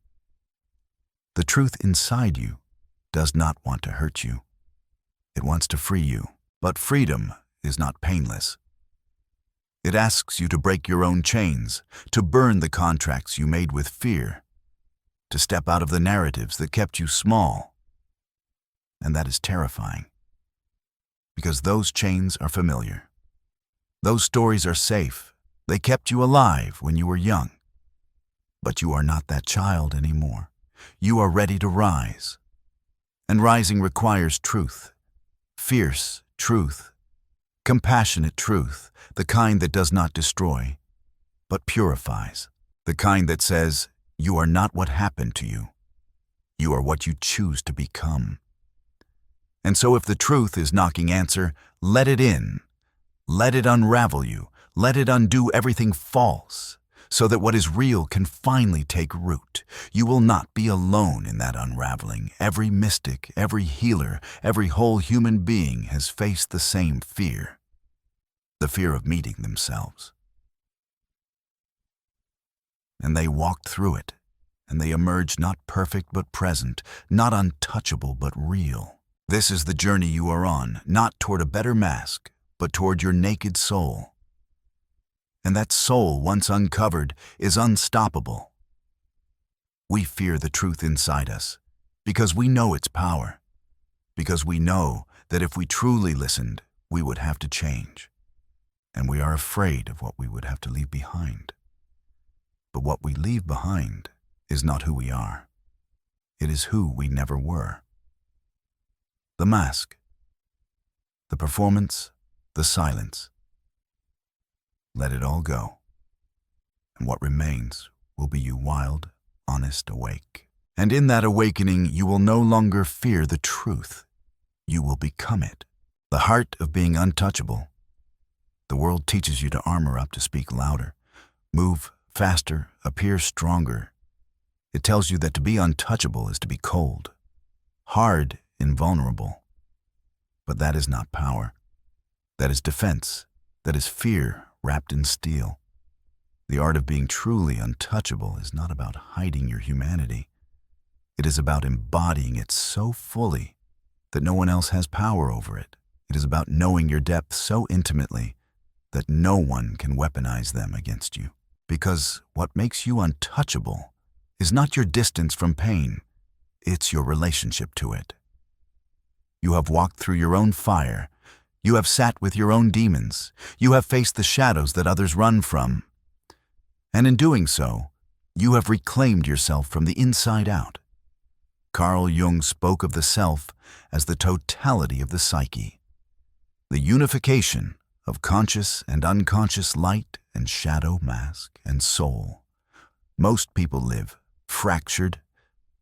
The truth inside you does not want to hurt you. It wants to free you, but freedom is not painless. It asks you to break your own chains, to burn the contracts you made with fear, to step out of the narratives that kept you small. And that is terrifying, because those chains are familiar. Those stories are safe. They kept you alive when you were young. But you are not that child anymore. You are ready to rise. And rising requires truth, fierce truth, compassionate truth, the kind that does not destroy, but purifies, the kind that says, you are not what happened to you. You are what you choose to become. And so if the truth is knocking answer, let it in. Let it unravel you. Let it undo everything false, so that what is real can finally take root. You will not be alone in that unraveling. Every mystic, every healer, every whole human being has faced the same fear. The fear of meeting themselves. And they walked through it, and they emerged not perfect but present, not untouchable but real. This is the journey you are on, not toward a better mask, but toward your naked soul. And that soul, once uncovered, is unstoppable. We fear the truth inside us, because we know its power, because we know that if we truly listened, we would have to change. And we are afraid of what we would have to leave behind. But what we leave behind is not who we are. It is who we never were. The mask, the performance, the silence. Let it all go. And what remains will be you wild, honest, awake. And in that awakening, you will no longer fear the truth. You will become it. The heart of being untouchable. The world teaches you to armor up, to speak louder, move faster, appear stronger. It tells you that to be untouchable is to be cold, hard, invulnerable. But that is not power. That is defense. That is fear wrapped in steel. The art of being truly untouchable is not about hiding your humanity. It is about embodying it so fully that no one else has power over it. It is about knowing your depths so intimately that no one can weaponize them against you. Because what makes you untouchable is not your distance from pain, it's your relationship to it. You have walked through your own fire. You have sat with your own demons. You have faced the shadows that others run from. And in doing so, you have reclaimed yourself from the inside out. Carl Jung spoke of the self as the totality of the psyche, the unification of conscious and unconscious light and shadow, mask and soul. Most people live fractured,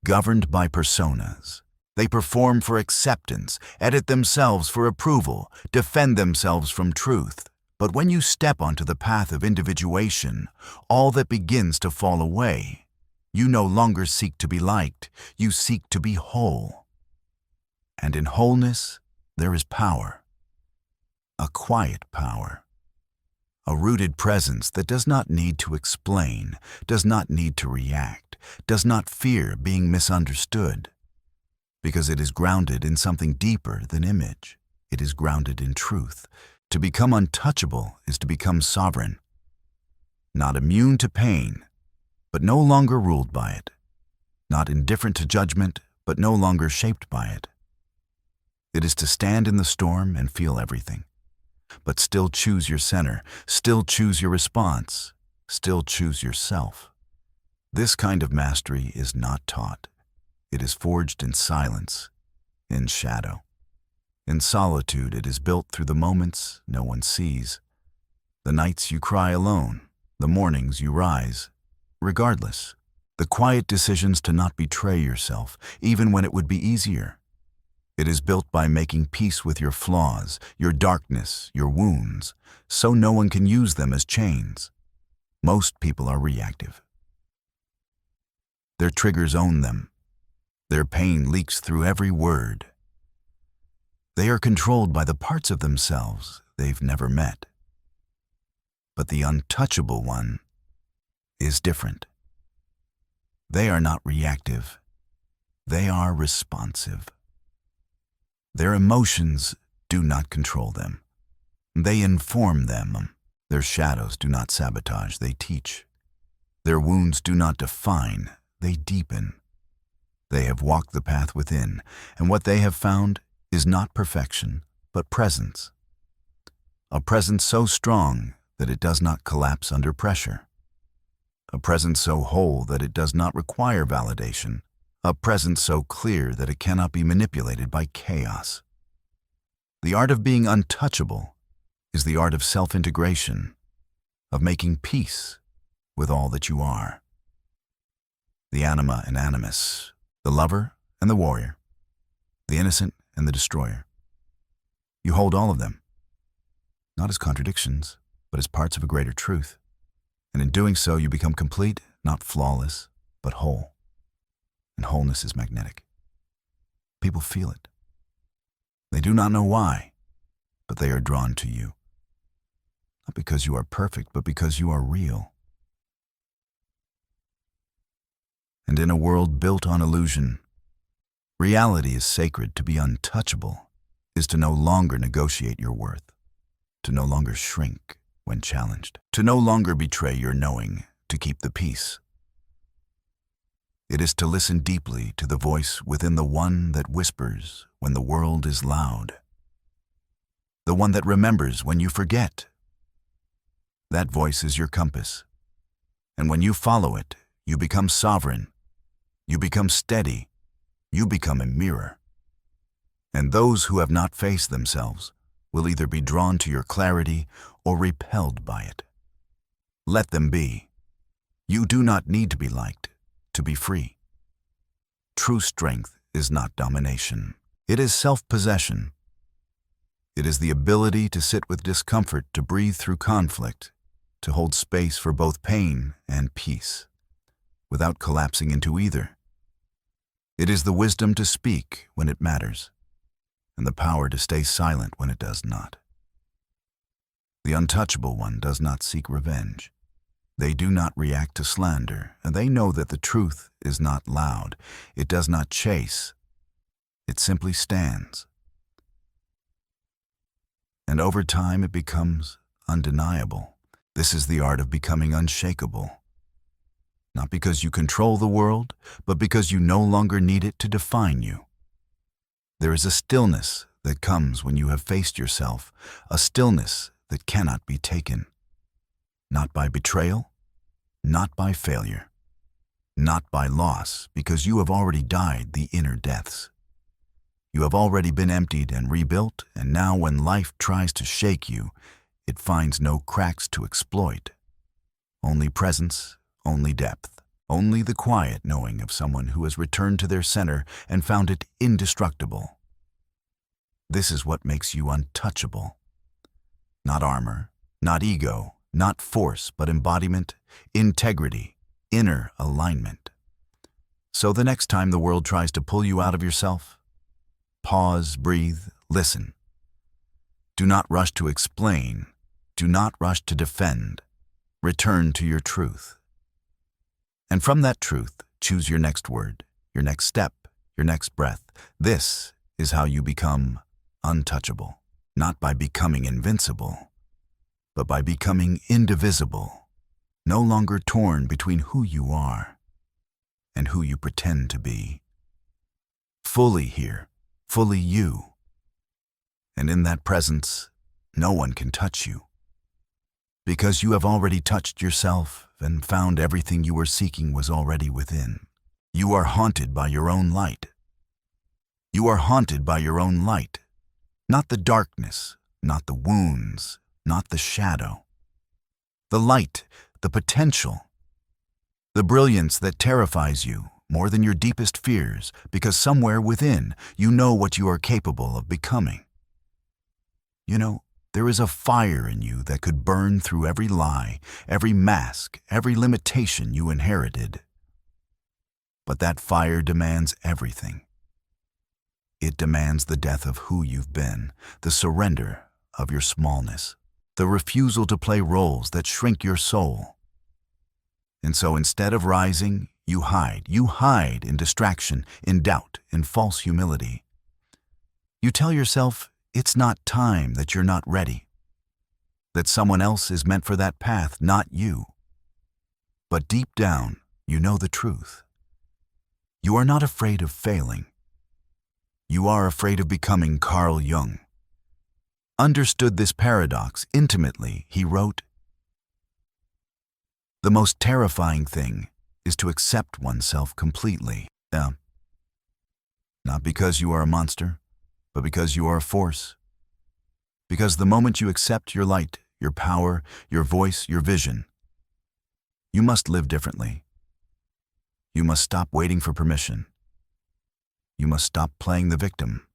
governed by personas. They perform for acceptance, edit themselves for approval, defend themselves from truth. But when you step onto the path of individuation, all that begins to fall away. You no longer seek to be liked, you seek to be whole. And in wholeness, there is power. A quiet power. A rooted presence that does not need to explain, does not need to react, does not fear being misunderstood. Because it is grounded in something deeper than image. It is grounded in truth. To become untouchable is to become sovereign. Not immune to pain, but no longer ruled by it. Not indifferent to judgment, but no longer shaped by it. It is to stand in the storm and feel everything, but still choose your center, still choose your response, still choose yourself. This kind of mastery is not taught. It is forged in silence, in shadow. In solitude, it is built through the moments no one sees. The nights you cry alone, the mornings you rise, regardless. The quiet decisions to not betray yourself, even when it would be easier. It is built by making peace with your flaws, your darkness, your wounds, so no one can use them as chains. Most people are reactive. Their triggers own them. Their pain leaks through every word. They are controlled by the parts of themselves they've never met. But the untouchable one is different. They are not reactive. They are responsive. Their emotions do not control them. They inform them. Their shadows do not sabotage, they teach. Their wounds do not define, they deepen. They have walked the path within, and what they have found is not perfection, but presence. A presence so strong that it does not collapse under pressure. A presence so whole that it does not require validation. A presence so clear that it cannot be manipulated by chaos. The art of being untouchable is the art of self-integration, of making peace with all that you are. The anima and animus, the lover and the warrior, the innocent and the destroyer. You hold all of them, not as contradictions, but as parts of a greater truth. And in doing so, you become complete, not flawless, but whole. And wholeness is magnetic. People feel it. They do not know why, but they are drawn to you. Not because you are perfect, but because you are real. And in a world built on illusion, reality is sacred. To be untouchable is to no longer negotiate your worth, to no longer shrink when challenged, to no longer betray your knowing to keep the peace. It is to listen deeply to the voice within the one that whispers when the world is loud, the one that remembers when you forget. That voice is your compass, and when you follow it, you become sovereign, you become steady, you become a mirror. And those who have not faced themselves will either be drawn to your clarity or repelled by it. Let them be. You do not need to be liked to be free. True strength is not domination. It is self-possession. It is the ability to sit with discomfort, to breathe through conflict, to hold space for both pain and peace, without collapsing into either. It is the wisdom to speak when it matters, and the power to stay silent when it does not. The untouchable one does not seek revenge. They do not react to slander, and they know that the truth is not loud. It does not chase. It simply stands. And over time it becomes undeniable. This is the art of becoming unshakable. Not because you control the world, but because you no longer need it to define you. There is a stillness that comes when you have faced yourself, a stillness that cannot be taken. Not by betrayal, not by failure, not by loss, because you have already died the inner deaths. You have already been emptied and rebuilt, and now when life tries to shake you, it finds no cracks to exploit. Only presence, only depth, only the quiet knowing of someone who has returned to their center and found it indestructible. This is what makes you untouchable. Not armor, not ego, not force, but embodiment, integrity, inner alignment. So the next time the world tries to pull you out of yourself, pause, breathe, listen. Do not rush to explain. Do not rush to defend. Return to your truth. And from that truth, choose your next word, your next step, your next breath. This is how you become untouchable, not by becoming invincible, but by becoming indivisible, no longer torn between who you are and who you pretend to be. Fully here, fully you. And in that presence, no one can touch you, because you have already touched yourself and found everything you were seeking was already within. You are haunted by your own light. You are haunted by your own light, not the darkness, not the wounds, not the shadow. The light, the potential, the brilliance that terrifies you more than your deepest fears, because somewhere within you know what you are capable of becoming. You know, there is a fire in you that could burn through every lie, every mask, every limitation you inherited. But that fire demands everything. It demands the death of who you've been, the surrender of your smallness, the refusal to play roles that shrink your soul. And so instead of rising, you hide in distraction, in doubt, in false humility. You tell yourself it's not time, that you're not ready, that someone else is meant for that path, not you. But deep down, you know the truth. You are not afraid of failing. You are afraid of becoming. Carl Jung understood this paradox intimately. He wrote, "The most terrifying thing is to accept oneself completely. Not because you are a monster, but because you are a force. Because the moment you accept your light, your power, your voice, your vision, you must live differently. You must stop waiting for permission. You must stop playing the victim.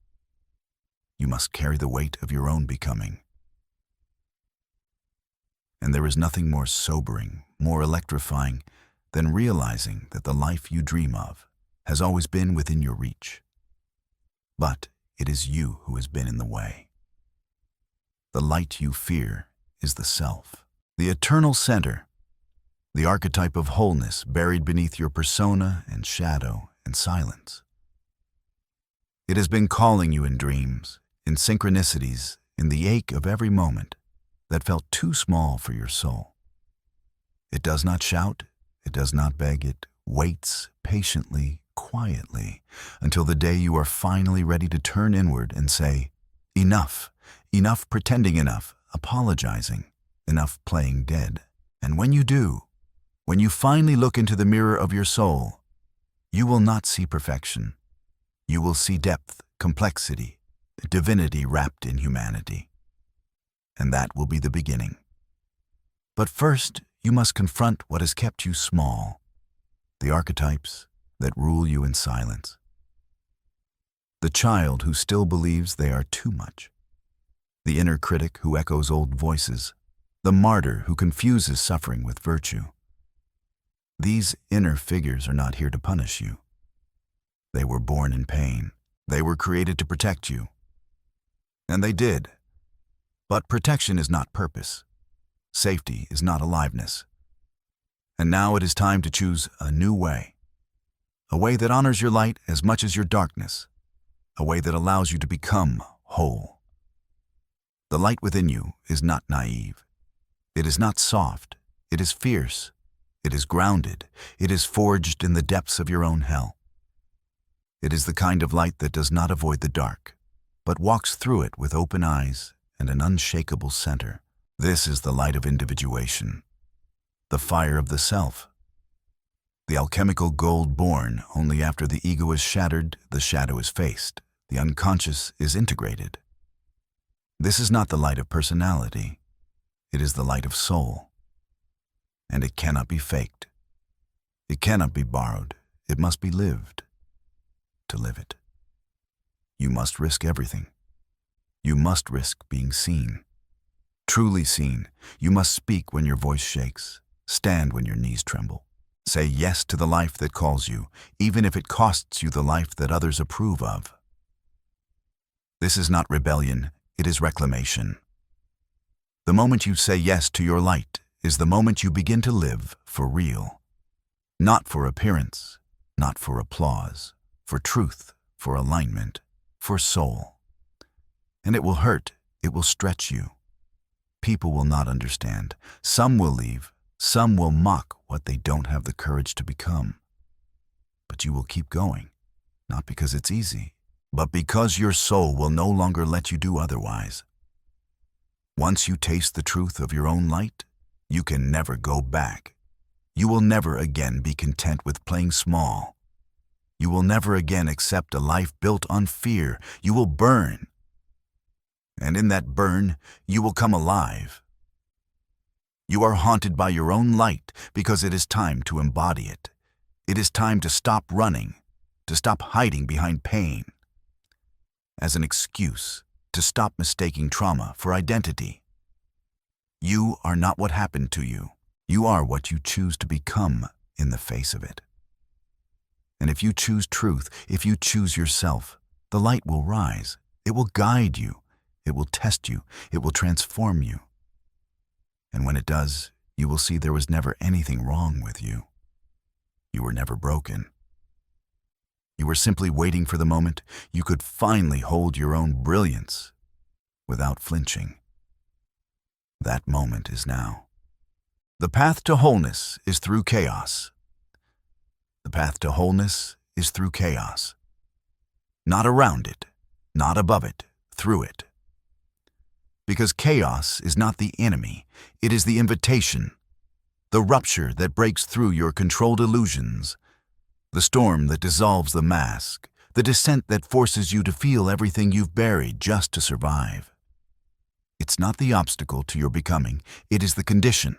You must carry the weight of your own becoming." And there is nothing more sobering, more electrifying, than realizing that the life you dream of has always been within your reach. But it is you who has been in the way. The light you fear is the self, the eternal center, the archetype of wholeness buried beneath your persona and shadow and silence. It has been calling you in dreams, in synchronicities, in the ache of every moment that felt too small for your soul. It does not shout, it does not beg, it waits patiently, quietly, until the day you are finally ready to turn inward and say, enough, enough pretending, enough apologizing, enough playing dead. And when you do, when you finally look into the mirror of your soul, you will not see perfection. You will see depth, complexity, divinity wrapped in humanity. And that will be the beginning. But first, you must confront what has kept you small, the archetypes that rule you in silence. The child who still believes they are too much, the inner critic who echoes old voices, the martyr who confuses suffering with virtue. These inner figures are not here to punish you. They were born in pain. They were created to protect you. And they did. But protection is not purpose. Safety is not aliveness. And now it is time to choose a new way. A way that honors your light as much as your darkness. A way that allows you to become whole. The light within you is not naive. It is not soft. It is fierce. It is grounded. It is forged in the depths of your own hell. It is the kind of light that does not avoid the dark, but walks through it with open eyes and an unshakable center. This is the light of individuation, the fire of the self, the alchemical gold born only after the ego is shattered, the shadow is faced, the unconscious is integrated. This is not the light of personality. It is the light of soul. And it cannot be faked. It cannot be borrowed. It must be lived. To live it, you must risk everything. You must risk being seen. Truly seen, you must speak when your voice shakes, stand when your knees tremble. Say yes to the life that calls you, even if it costs you the life that others approve of. This is not rebellion, it is reclamation. The moment you say yes to your light is the moment you begin to live for real. Not for appearance, not for applause, for truth, for alignment, for soul. And it will hurt, it will stretch you. People will not understand. Some will leave, some will mock what they don't have the courage to become. But you will keep going, not because it's easy, but because your soul will no longer let you do otherwise. Once you taste the truth of your own light, you can never go back. You will never again be content with playing small. You will never again accept a life built on fear. You will burn. And in that burn, you will come alive. You are haunted by your own light because it is time to embody it. It is time to stop running, to stop hiding behind pain as an excuse, to stop mistaking trauma for identity. You are not what happened to you. You are what you choose to become in the face of it. And if you choose truth, if you choose yourself, the light will rise. It will guide you. It will test you. It will transform you. And when it does, you will see there was never anything wrong with you. You were never broken. You were simply waiting for the moment you could finally hold your own brilliance without flinching. That moment is now. The path to wholeness is through chaos. The path to wholeness is through chaos. Not around it, not above it, through it. Because chaos is not the enemy, it is the invitation, the rupture that breaks through your controlled illusions, the storm that dissolves the mask, the descent that forces you to feel everything you've buried just to survive. It's not the obstacle to your becoming, it is the condition,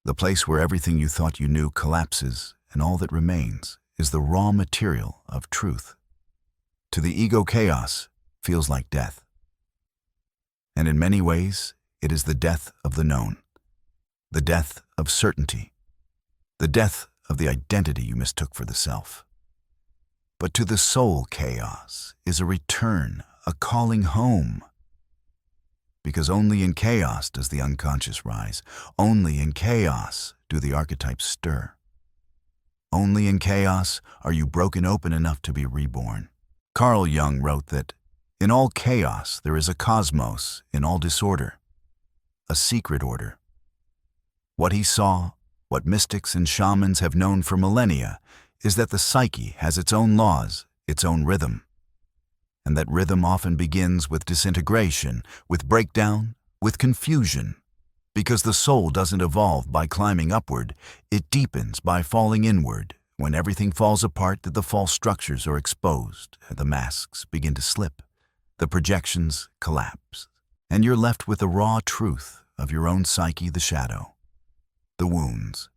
the place where everything you thought you knew collapses and all that remains is the raw material of truth. To the ego, chaos feels like death. And in many ways, it is the death of the known. the death of certainty, the death of the identity you mistook for the self. But to the soul, chaos is a return, a calling home. Because only in chaos does the unconscious rise. Only in chaos do the archetypes stir. Only in chaos are you broken open enough to be reborn. Carl Jung wrote that, in all chaos there is a cosmos, in all disorder, a secret order. What he saw, what mystics and shamans have known for millennia, is that the psyche has its own laws, its own rhythm. And that rhythm often begins with disintegration, with breakdown, with confusion. Because the soul doesn't evolve by climbing upward, it deepens by falling inward. When everything falls apart, that the false structures are exposed, the masks begin to slip, the projections collapse, and you're left with the raw truth of your own psyche, the shadow, the wounds,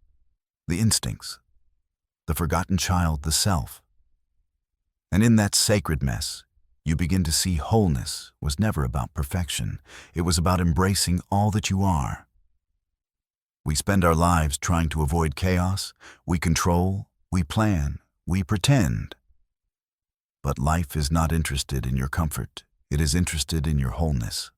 the instincts, the forgotten child, the self. And in that sacred mess, you begin to see wholeness was never about perfection. It was about embracing all that you are. We spend our lives trying to avoid chaos. We control, we plan, we pretend. But life is not interested in your comfort. It is interested in your wholeness.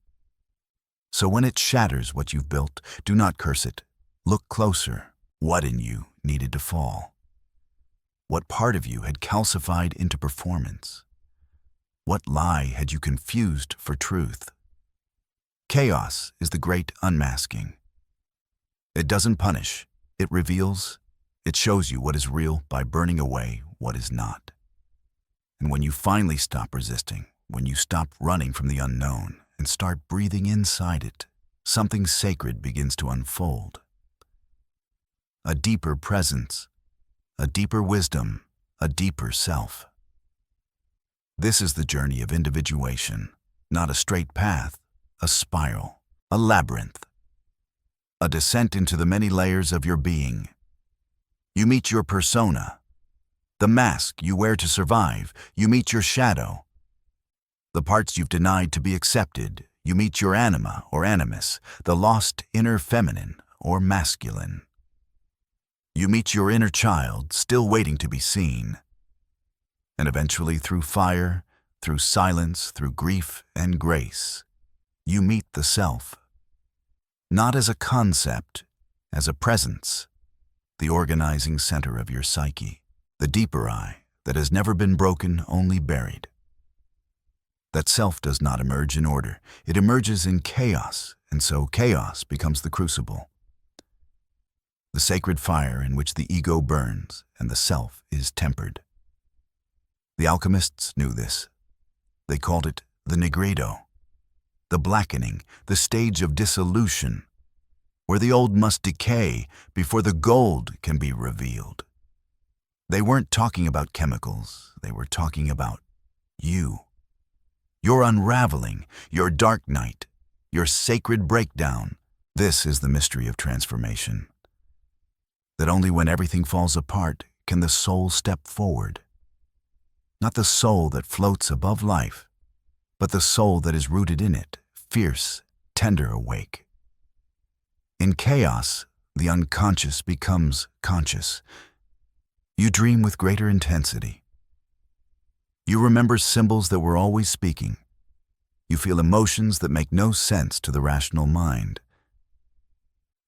So when it shatters what you've built, do not curse it. Look closer. What in you needed to fall? What part of you had calcified into performance? What lie had you confused for truth? Chaos is the great unmasking. It doesn't punish, it reveals, it shows you what is real by burning away what is not. And when you finally stop resisting, when you stop running from the unknown and start breathing inside it, something sacred begins to unfold. A deeper presence, a deeper wisdom, a deeper self. This is the journey of individuation, not a straight path, a spiral, a labyrinth, a descent into the many layers of your being. You meet your persona, the mask you wear to survive. You meet your shadow, the parts you've denied to be accepted. You meet your anima or animus, the lost inner feminine or masculine. You meet your inner child, still waiting to be seen. And eventually, through fire, through silence, through grief and grace, you meet the self. Not as a concept, as a presence, the organizing center of your psyche, the deeper I that has never been broken, only buried. That self does not emerge in order. It emerges in chaos, and so chaos becomes the crucible. The sacred fire in which the ego burns and the self is tempered. The alchemists knew this. They called it the nigredo, the blackening, the stage of dissolution, where the old must decay before the gold can be revealed. They weren't talking about chemicals, they were talking about you. Your unraveling, your dark night, your sacred breakdown. This is the mystery of transformation. That only when everything falls apart can the soul step forward. Not the soul that floats above life, but the soul that is rooted in it, fierce, tender, awake. In chaos, the unconscious becomes conscious. You dream with greater intensity. You remember symbols that were always speaking. You feel emotions that make no sense to the rational mind.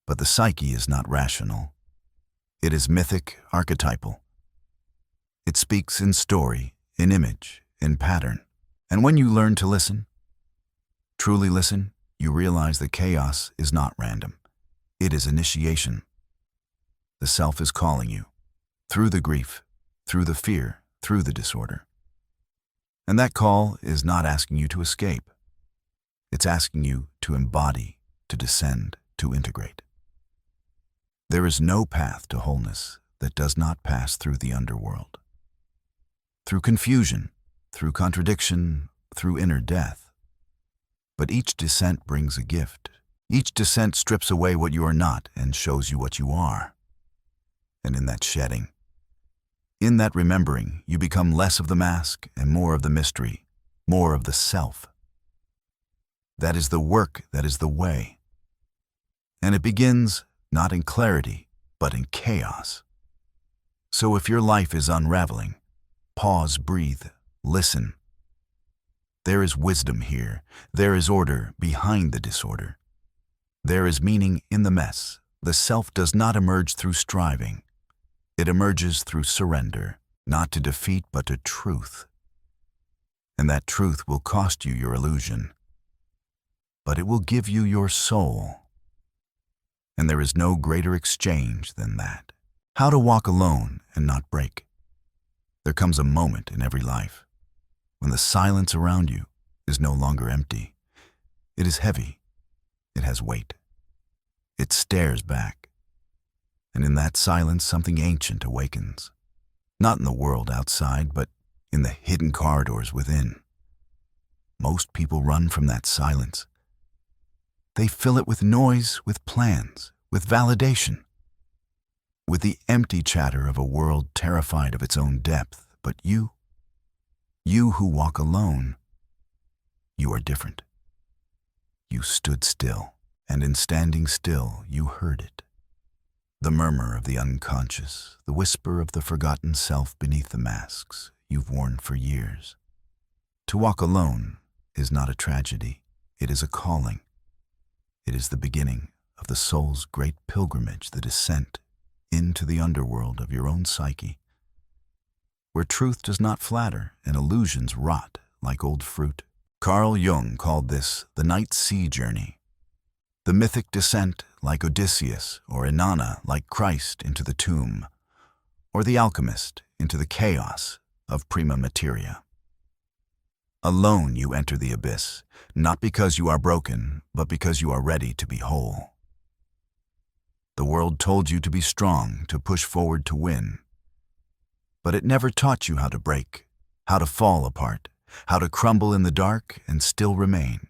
But the psyche is not rational. It is mythic, archetypal. It speaks in story, in image, in pattern. And when you learn to listen, truly listen, you realize that chaos is not random. It is initiation. The self is calling you, through the grief, through the fear, through the disorder. And that call is not asking you to escape. It's asking you to embody, to descend, to integrate. There is no path to wholeness that does not pass through the underworld. Through confusion, through contradiction, through inner death. But each descent brings a gift. Each descent strips away what you are not and shows you what you are. And in that shedding, in that remembering, you become less of the mask and more of the mystery, more of the self. That is the work, that is the way. And it begins not in clarity, but in chaos. So if your life is unraveling, pause, breathe, listen. There is wisdom here. There is order behind the disorder. There is meaning in the mess. The self does not emerge through striving. It emerges through surrender, not to defeat but to truth. And that truth will cost you your illusion, but it will give you your soul. And there is no greater exchange than that. How to walk alone and not break. There comes a moment in every life when the silence around you is no longer empty. It is heavy. It has weight. It stares back. And in that silence, something ancient awakens. Not in the world outside, but in the hidden corridors within. Most people run from that silence. They fill it with noise, with plans, with validation, with the empty chatter of a world terrified of its own depth. But you who walk alone, you are different. You stood still, and in standing still, you heard it. The murmur of the unconscious, the whisper of the forgotten self beneath the masks you've worn for years. To walk alone is not a tragedy. It is a calling. It is the beginning of the soul's great pilgrimage, the descent into the underworld of your own psyche, where truth does not flatter and illusions rot like old fruit. Carl Jung called this the night sea journey, the mythic descent like Odysseus, or Inanna like Christ into the tomb, or the alchemist into the chaos of prima materia. Alone you enter the abyss, not because you are broken, but because you are ready to be whole. The world told you to be strong, to push forward to win. But it never taught you how to break, how to fall apart, how to crumble in the dark and still remain.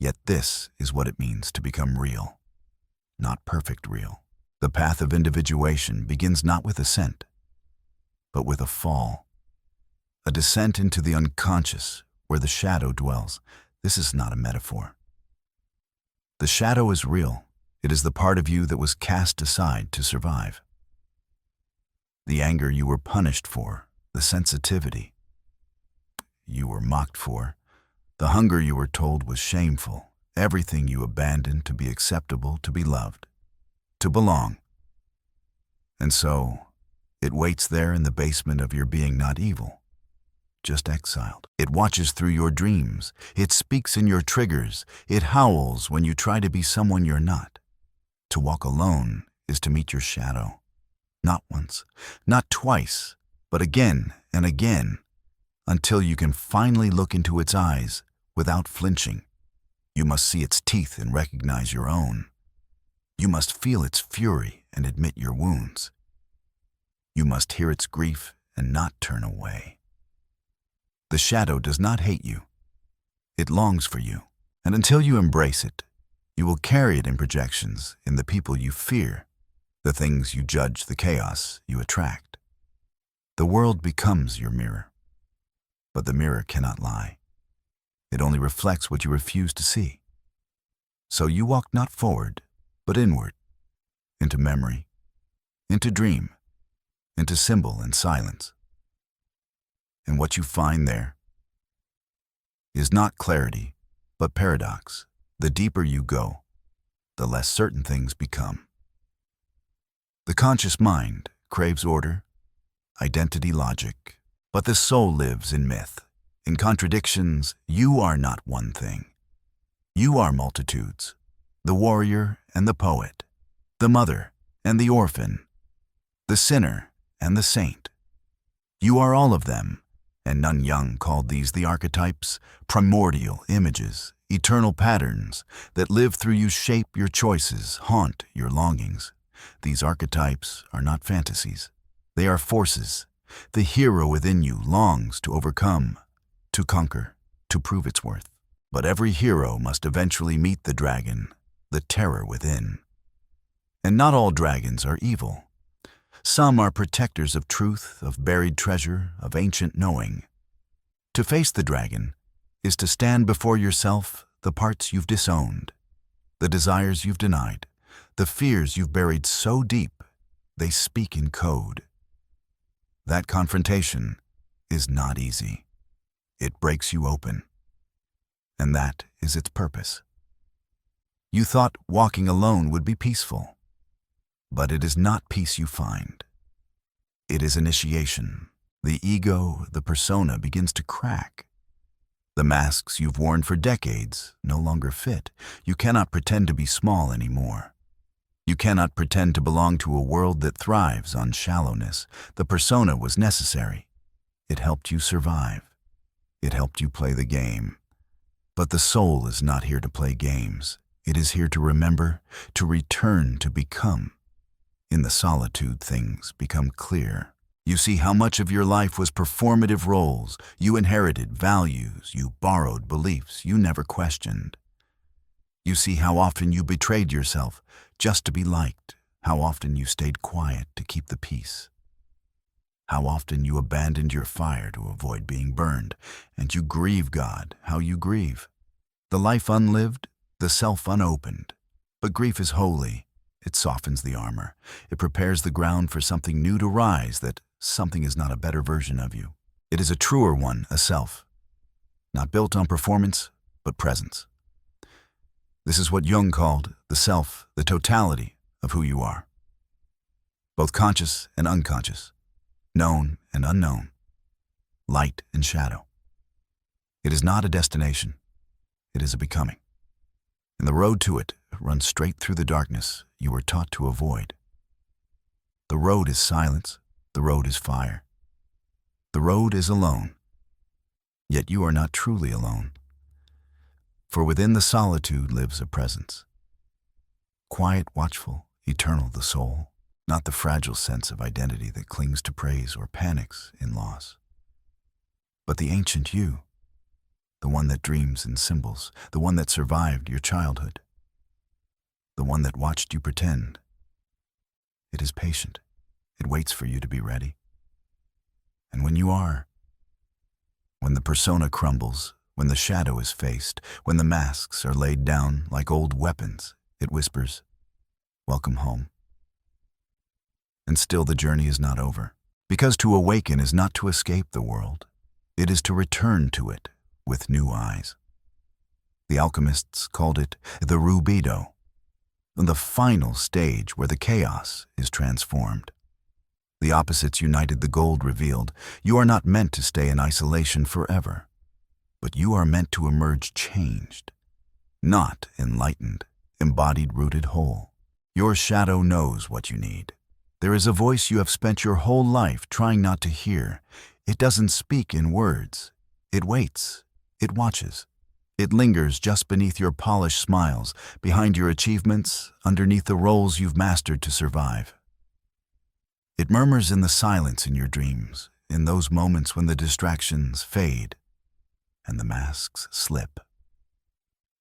Yet this is what it means to become real, not perfect real. The path of individuation begins not with ascent, but with a fall. A descent into the unconscious, where the shadow dwells. This is not a metaphor. The shadow is real. It is the part of you that was cast aside to survive. The anger you were punished for, the sensitivity you were mocked for, the hunger you were told was shameful, everything you abandoned to be acceptable, to be loved, to belong. And so, it waits there in the basement of your being, not evil, just exiled. It watches through your dreams. It speaks in your triggers. It howls when you try to be someone you're not. To walk alone is to meet your shadow. Not once, not twice, but again and again, until you can finally look into its eyes without flinching. You must see its teeth and recognize your own. You must feel its fury and admit your wounds. You must hear its grief and not turn away. The shadow does not hate you. It longs for you. And until you embrace it, you will carry it in projections, in the people you fear, the things you judge, the chaos you attract. The world becomes your mirror. But the mirror cannot lie. It only reflects what you refuse to see. So you walk not forward, but inward, into memory, into dream, into symbol and silence. And what you find there is not clarity, but paradox. The deeper you go, the less certain things become. The conscious mind craves order, identity, logic, but the soul lives in myth. In contradictions, you are not one thing. You are multitudes, the warrior and the poet, the mother and the orphan, the sinner and the saint. You are all of them, and Nunn Jung called these the archetypes, primordial images, eternal patterns that live through you, shape your choices, haunt your longings. These archetypes are not fantasies. They are forces. The hero within you longs to overcome, to conquer, to prove its worth. But every hero must eventually meet the dragon, the terror within. And not all dragons are evil. Some are protectors of truth, of buried treasure, of ancient knowing. To face the dragon is to stand before yourself the parts you've disowned, the desires you've denied, The fears you've buried so deep, they speak in code. That confrontation is not easy. It breaks you open. And that is its purpose. You thought walking alone would be peaceful. But it is not peace you find. It is initiation. The ego, the persona, begins to crack. The masks you've worn for decades no longer fit. You cannot pretend to be small anymore. You cannot pretend to belong to a world that thrives on shallowness. The persona was necessary. It helped you survive. It helped you play the game. But the soul is not here to play games. It is here to remember, to return, to become. In the solitude, things become clear. You see how much of your life was performative roles. You inherited values. You borrowed beliefs you never questioned. You see how often you betrayed yourself just to be liked. How often you stayed quiet to keep the peace. How often you abandoned your fire to avoid being burned. And you grieve God, how you grieve. The life unlived, the self unopened. But grief is holy. It softens the armor. It prepares the ground for something new to rise, that something is not a better version of you. It is a truer one, a self. Not built on performance, but presence. This is what Jung called the self, the totality of who you are. Both conscious and unconscious, known and unknown, light and shadow. It is not a destination. It is a becoming. And the road to it runs straight through the darkness you were taught to avoid. The road is silence. The road is fire. The road is alone. Yet you are not truly alone. For within the solitude lives a presence. Quiet, watchful, eternal the soul, not the fragile sense of identity that clings to praise or panics in loss. But the ancient you, the one that dreams in symbols, the one that survived your childhood, the one that watched you pretend. It is patient. It waits for you to be ready. And when you are, when the persona crumbles, when the shadow is faced, when the masks are laid down like old weapons, it whispers, "Welcome home." And still the journey is not over, because to awaken is not to escape the world. It is to return to it with new eyes. The alchemists called it the rubido, the final stage where the chaos is transformed. The opposites united, the gold revealed. You are not meant to stay in isolation forever, but you are meant to emerge changed, not enlightened, embodied, rooted whole. Your shadow knows what you need. There is a voice you have spent your whole life trying not to hear. It doesn't speak in words. It waits. It watches. It lingers just beneath your polished smiles, behind your achievements, underneath the roles you've mastered to survive. It murmurs in the silence in your dreams, in those moments when the distractions fade and the masks slip.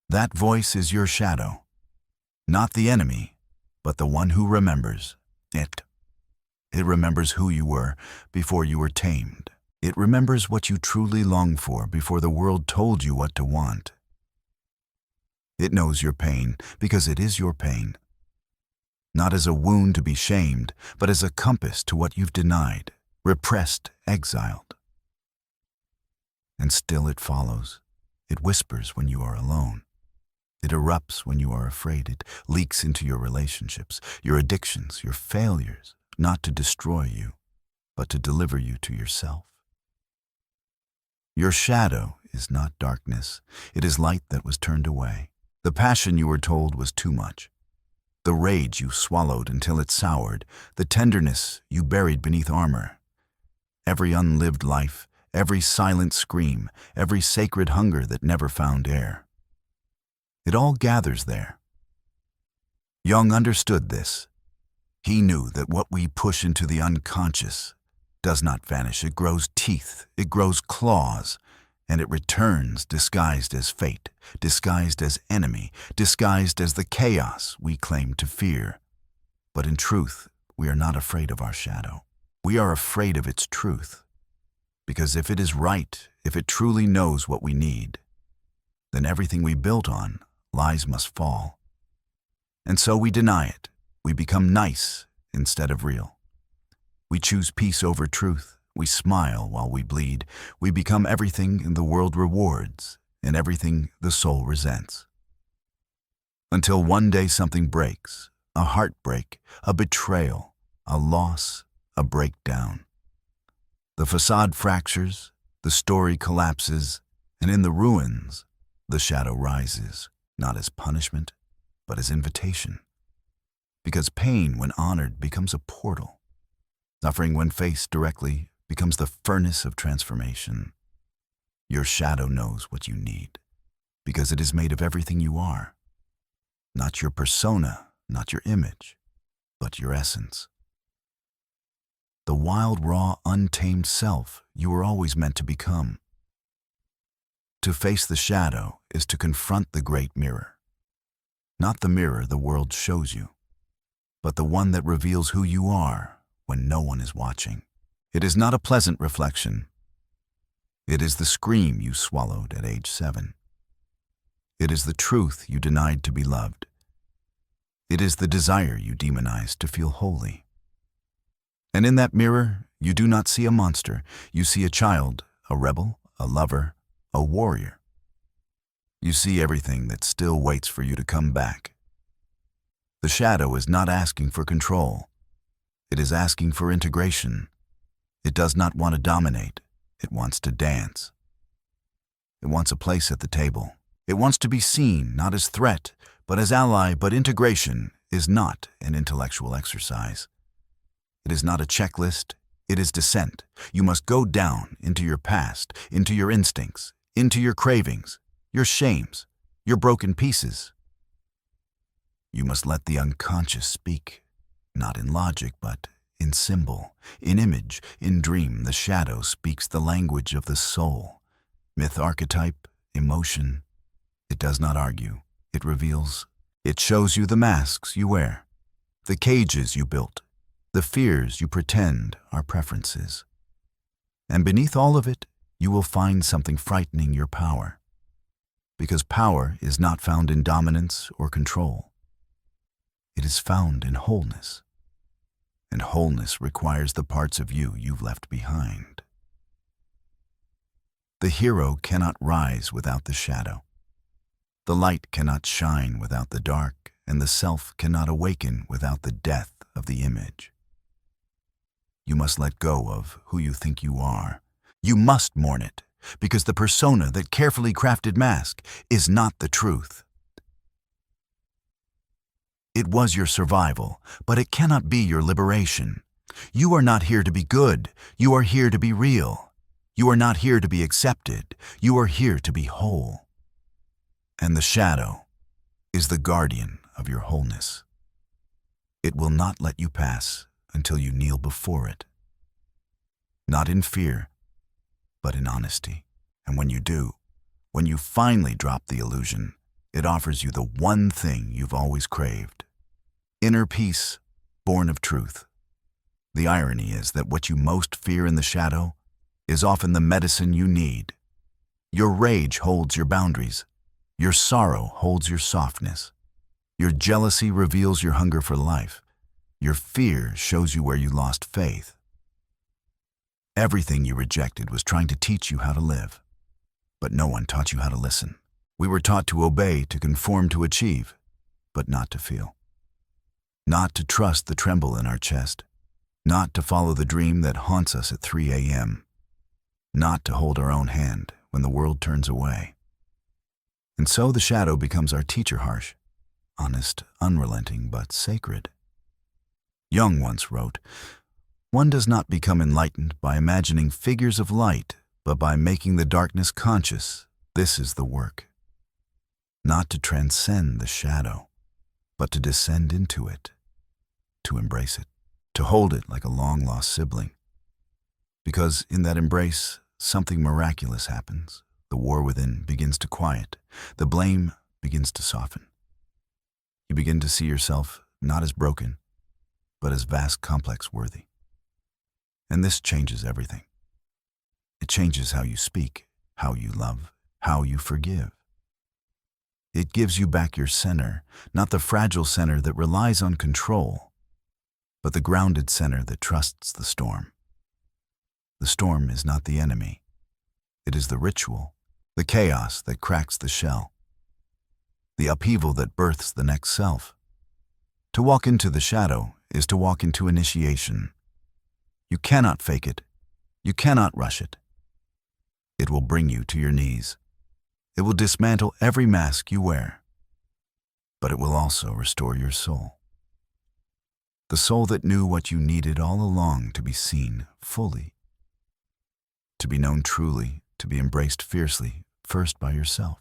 That voice is your shadow, not the enemy, but the one who remembers it. It remembers who you were before you were tamed. It remembers what you truly long for before the world told you what to want. It knows your pain because it is your pain. Not as a wound to be shamed, but as a compass to what you've denied, repressed, exiled. And still it follows. It whispers when you are alone. It erupts when you are afraid. It leaks into your relationships, your addictions, your failures, not to destroy you, but to deliver you to yourself. Your shadow is not darkness. It is light that was turned away. The passion you were told was too much. The rage you swallowed until it soured. The tenderness you buried beneath armor. Every unlived life, every silent scream, every sacred hunger that never found air. It all gathers there. Jung understood this. He knew that what we push into the unconscious does not vanish. It grows teeth, it grows claws, and it returns disguised as fate, disguised as enemy, disguised as the chaos we claim to fear. But in truth, we are not afraid of our shadow. We are afraid of its truth. Because if it is right, if it truly knows what we need, then everything we built on, lies must fall. And so we deny it. We become nice instead of real. We choose peace over truth. We smile while we bleed. We become everything the world rewards and everything the soul resents. Until one day something breaks, a heartbreak, a betrayal, a loss, a breakdown. The facade fractures, the story collapses, and in the ruins, the shadow rises, not as punishment, but as invitation. Because pain, when honored, becomes a portal. Suffering, when faced directly, becomes the furnace of transformation. Your shadow knows what you need, because it is made of everything you are. Not your persona, not your image, but your essence. The wild, raw, untamed self you were always meant to become. To face the shadow is to confront the great mirror. Not the mirror the world shows you, but the one that reveals who you are when no one is watching. It is not a pleasant reflection. It is the scream you swallowed at age 7. It is the truth you denied to be loved. It is the desire you demonized to feel holy. And in that mirror, you do not see a monster. You see a child, a rebel, a lover, a warrior. You see everything that still waits for you to come back. The shadow is not asking for control. It is asking for integration. It does not want to dominate. It wants to dance. It wants a place at the table. It wants to be seen, not as threat, but as ally. But integration is not an intellectual exercise. It is not a checklist. It is descent. You must go down into your past, into your instincts, into your cravings, your shames, your broken pieces. You must let the unconscious speak, not in logic, but in symbol, in image, in dream. The shadow speaks the language of the soul. Myth, archetype, emotion. It does not argue. It reveals. It shows you the masks you wear, the cages you built, the fears you pretend are preferences. And beneath all of it, you will find something frightening: your power. Because power is not found in dominance or control. It is found in wholeness. And wholeness requires the parts of you you've left behind. The hero cannot rise without the shadow. The light cannot shine without the dark, and the self cannot awaken without the death of the image. You must let go of who you think you are. You must mourn it, because the persona, that carefully crafted mask, is not the truth. It was your survival, but it cannot be your liberation. You are not here to be good. You are here to be real. You are not here to be accepted. You are here to be whole. And the shadow is the guardian of your wholeness. It will not let you pass until you kneel before it. Not in fear, but in honesty. And when you do, when you finally drop the illusion, it offers you the one thing you've always craved: inner peace, born of truth. The irony is that what you most fear in the shadow is often the medicine you need. Your rage holds your boundaries. Your sorrow holds your softness. Your jealousy reveals your hunger for life. Your fear shows you where you lost faith. Everything you rejected was trying to teach you how to live. But no one taught you how to listen. We were taught to obey, to conform, to achieve, but not to feel. Not to trust the tremble in our chest. Not to follow the dream that haunts us at 3 a.m. Not to hold our own hand when the world turns away. And so the shadow becomes our teacher, harsh, honest, unrelenting, but sacred. Jung once wrote, "One does not become enlightened by imagining figures of light, but by making the darkness conscious. This is the work. Not to transcend the shadow, but to descend into it, to embrace it, to hold it like a long-lost sibling. Because in that embrace, something miraculous happens. The war within begins to quiet. The blame begins to soften. You begin to see yourself not as broken, but as vast, complex, worthy. And this changes everything. It changes how you speak, how you love, how you forgive. It gives you back your center, not the fragile center that relies on control, but the grounded center that trusts the storm. The storm is not the enemy. It is the ritual, the chaos that cracks the shell, the upheaval that births the next self. To walk into the shadow is to walk into initiation. You cannot fake it. You cannot rush it. It will bring you to your knees. It will dismantle every mask you wear. But it will also restore your soul. The soul that knew what you needed all along to be seen fully, to be known truly, to be embraced fiercely, first by yourself.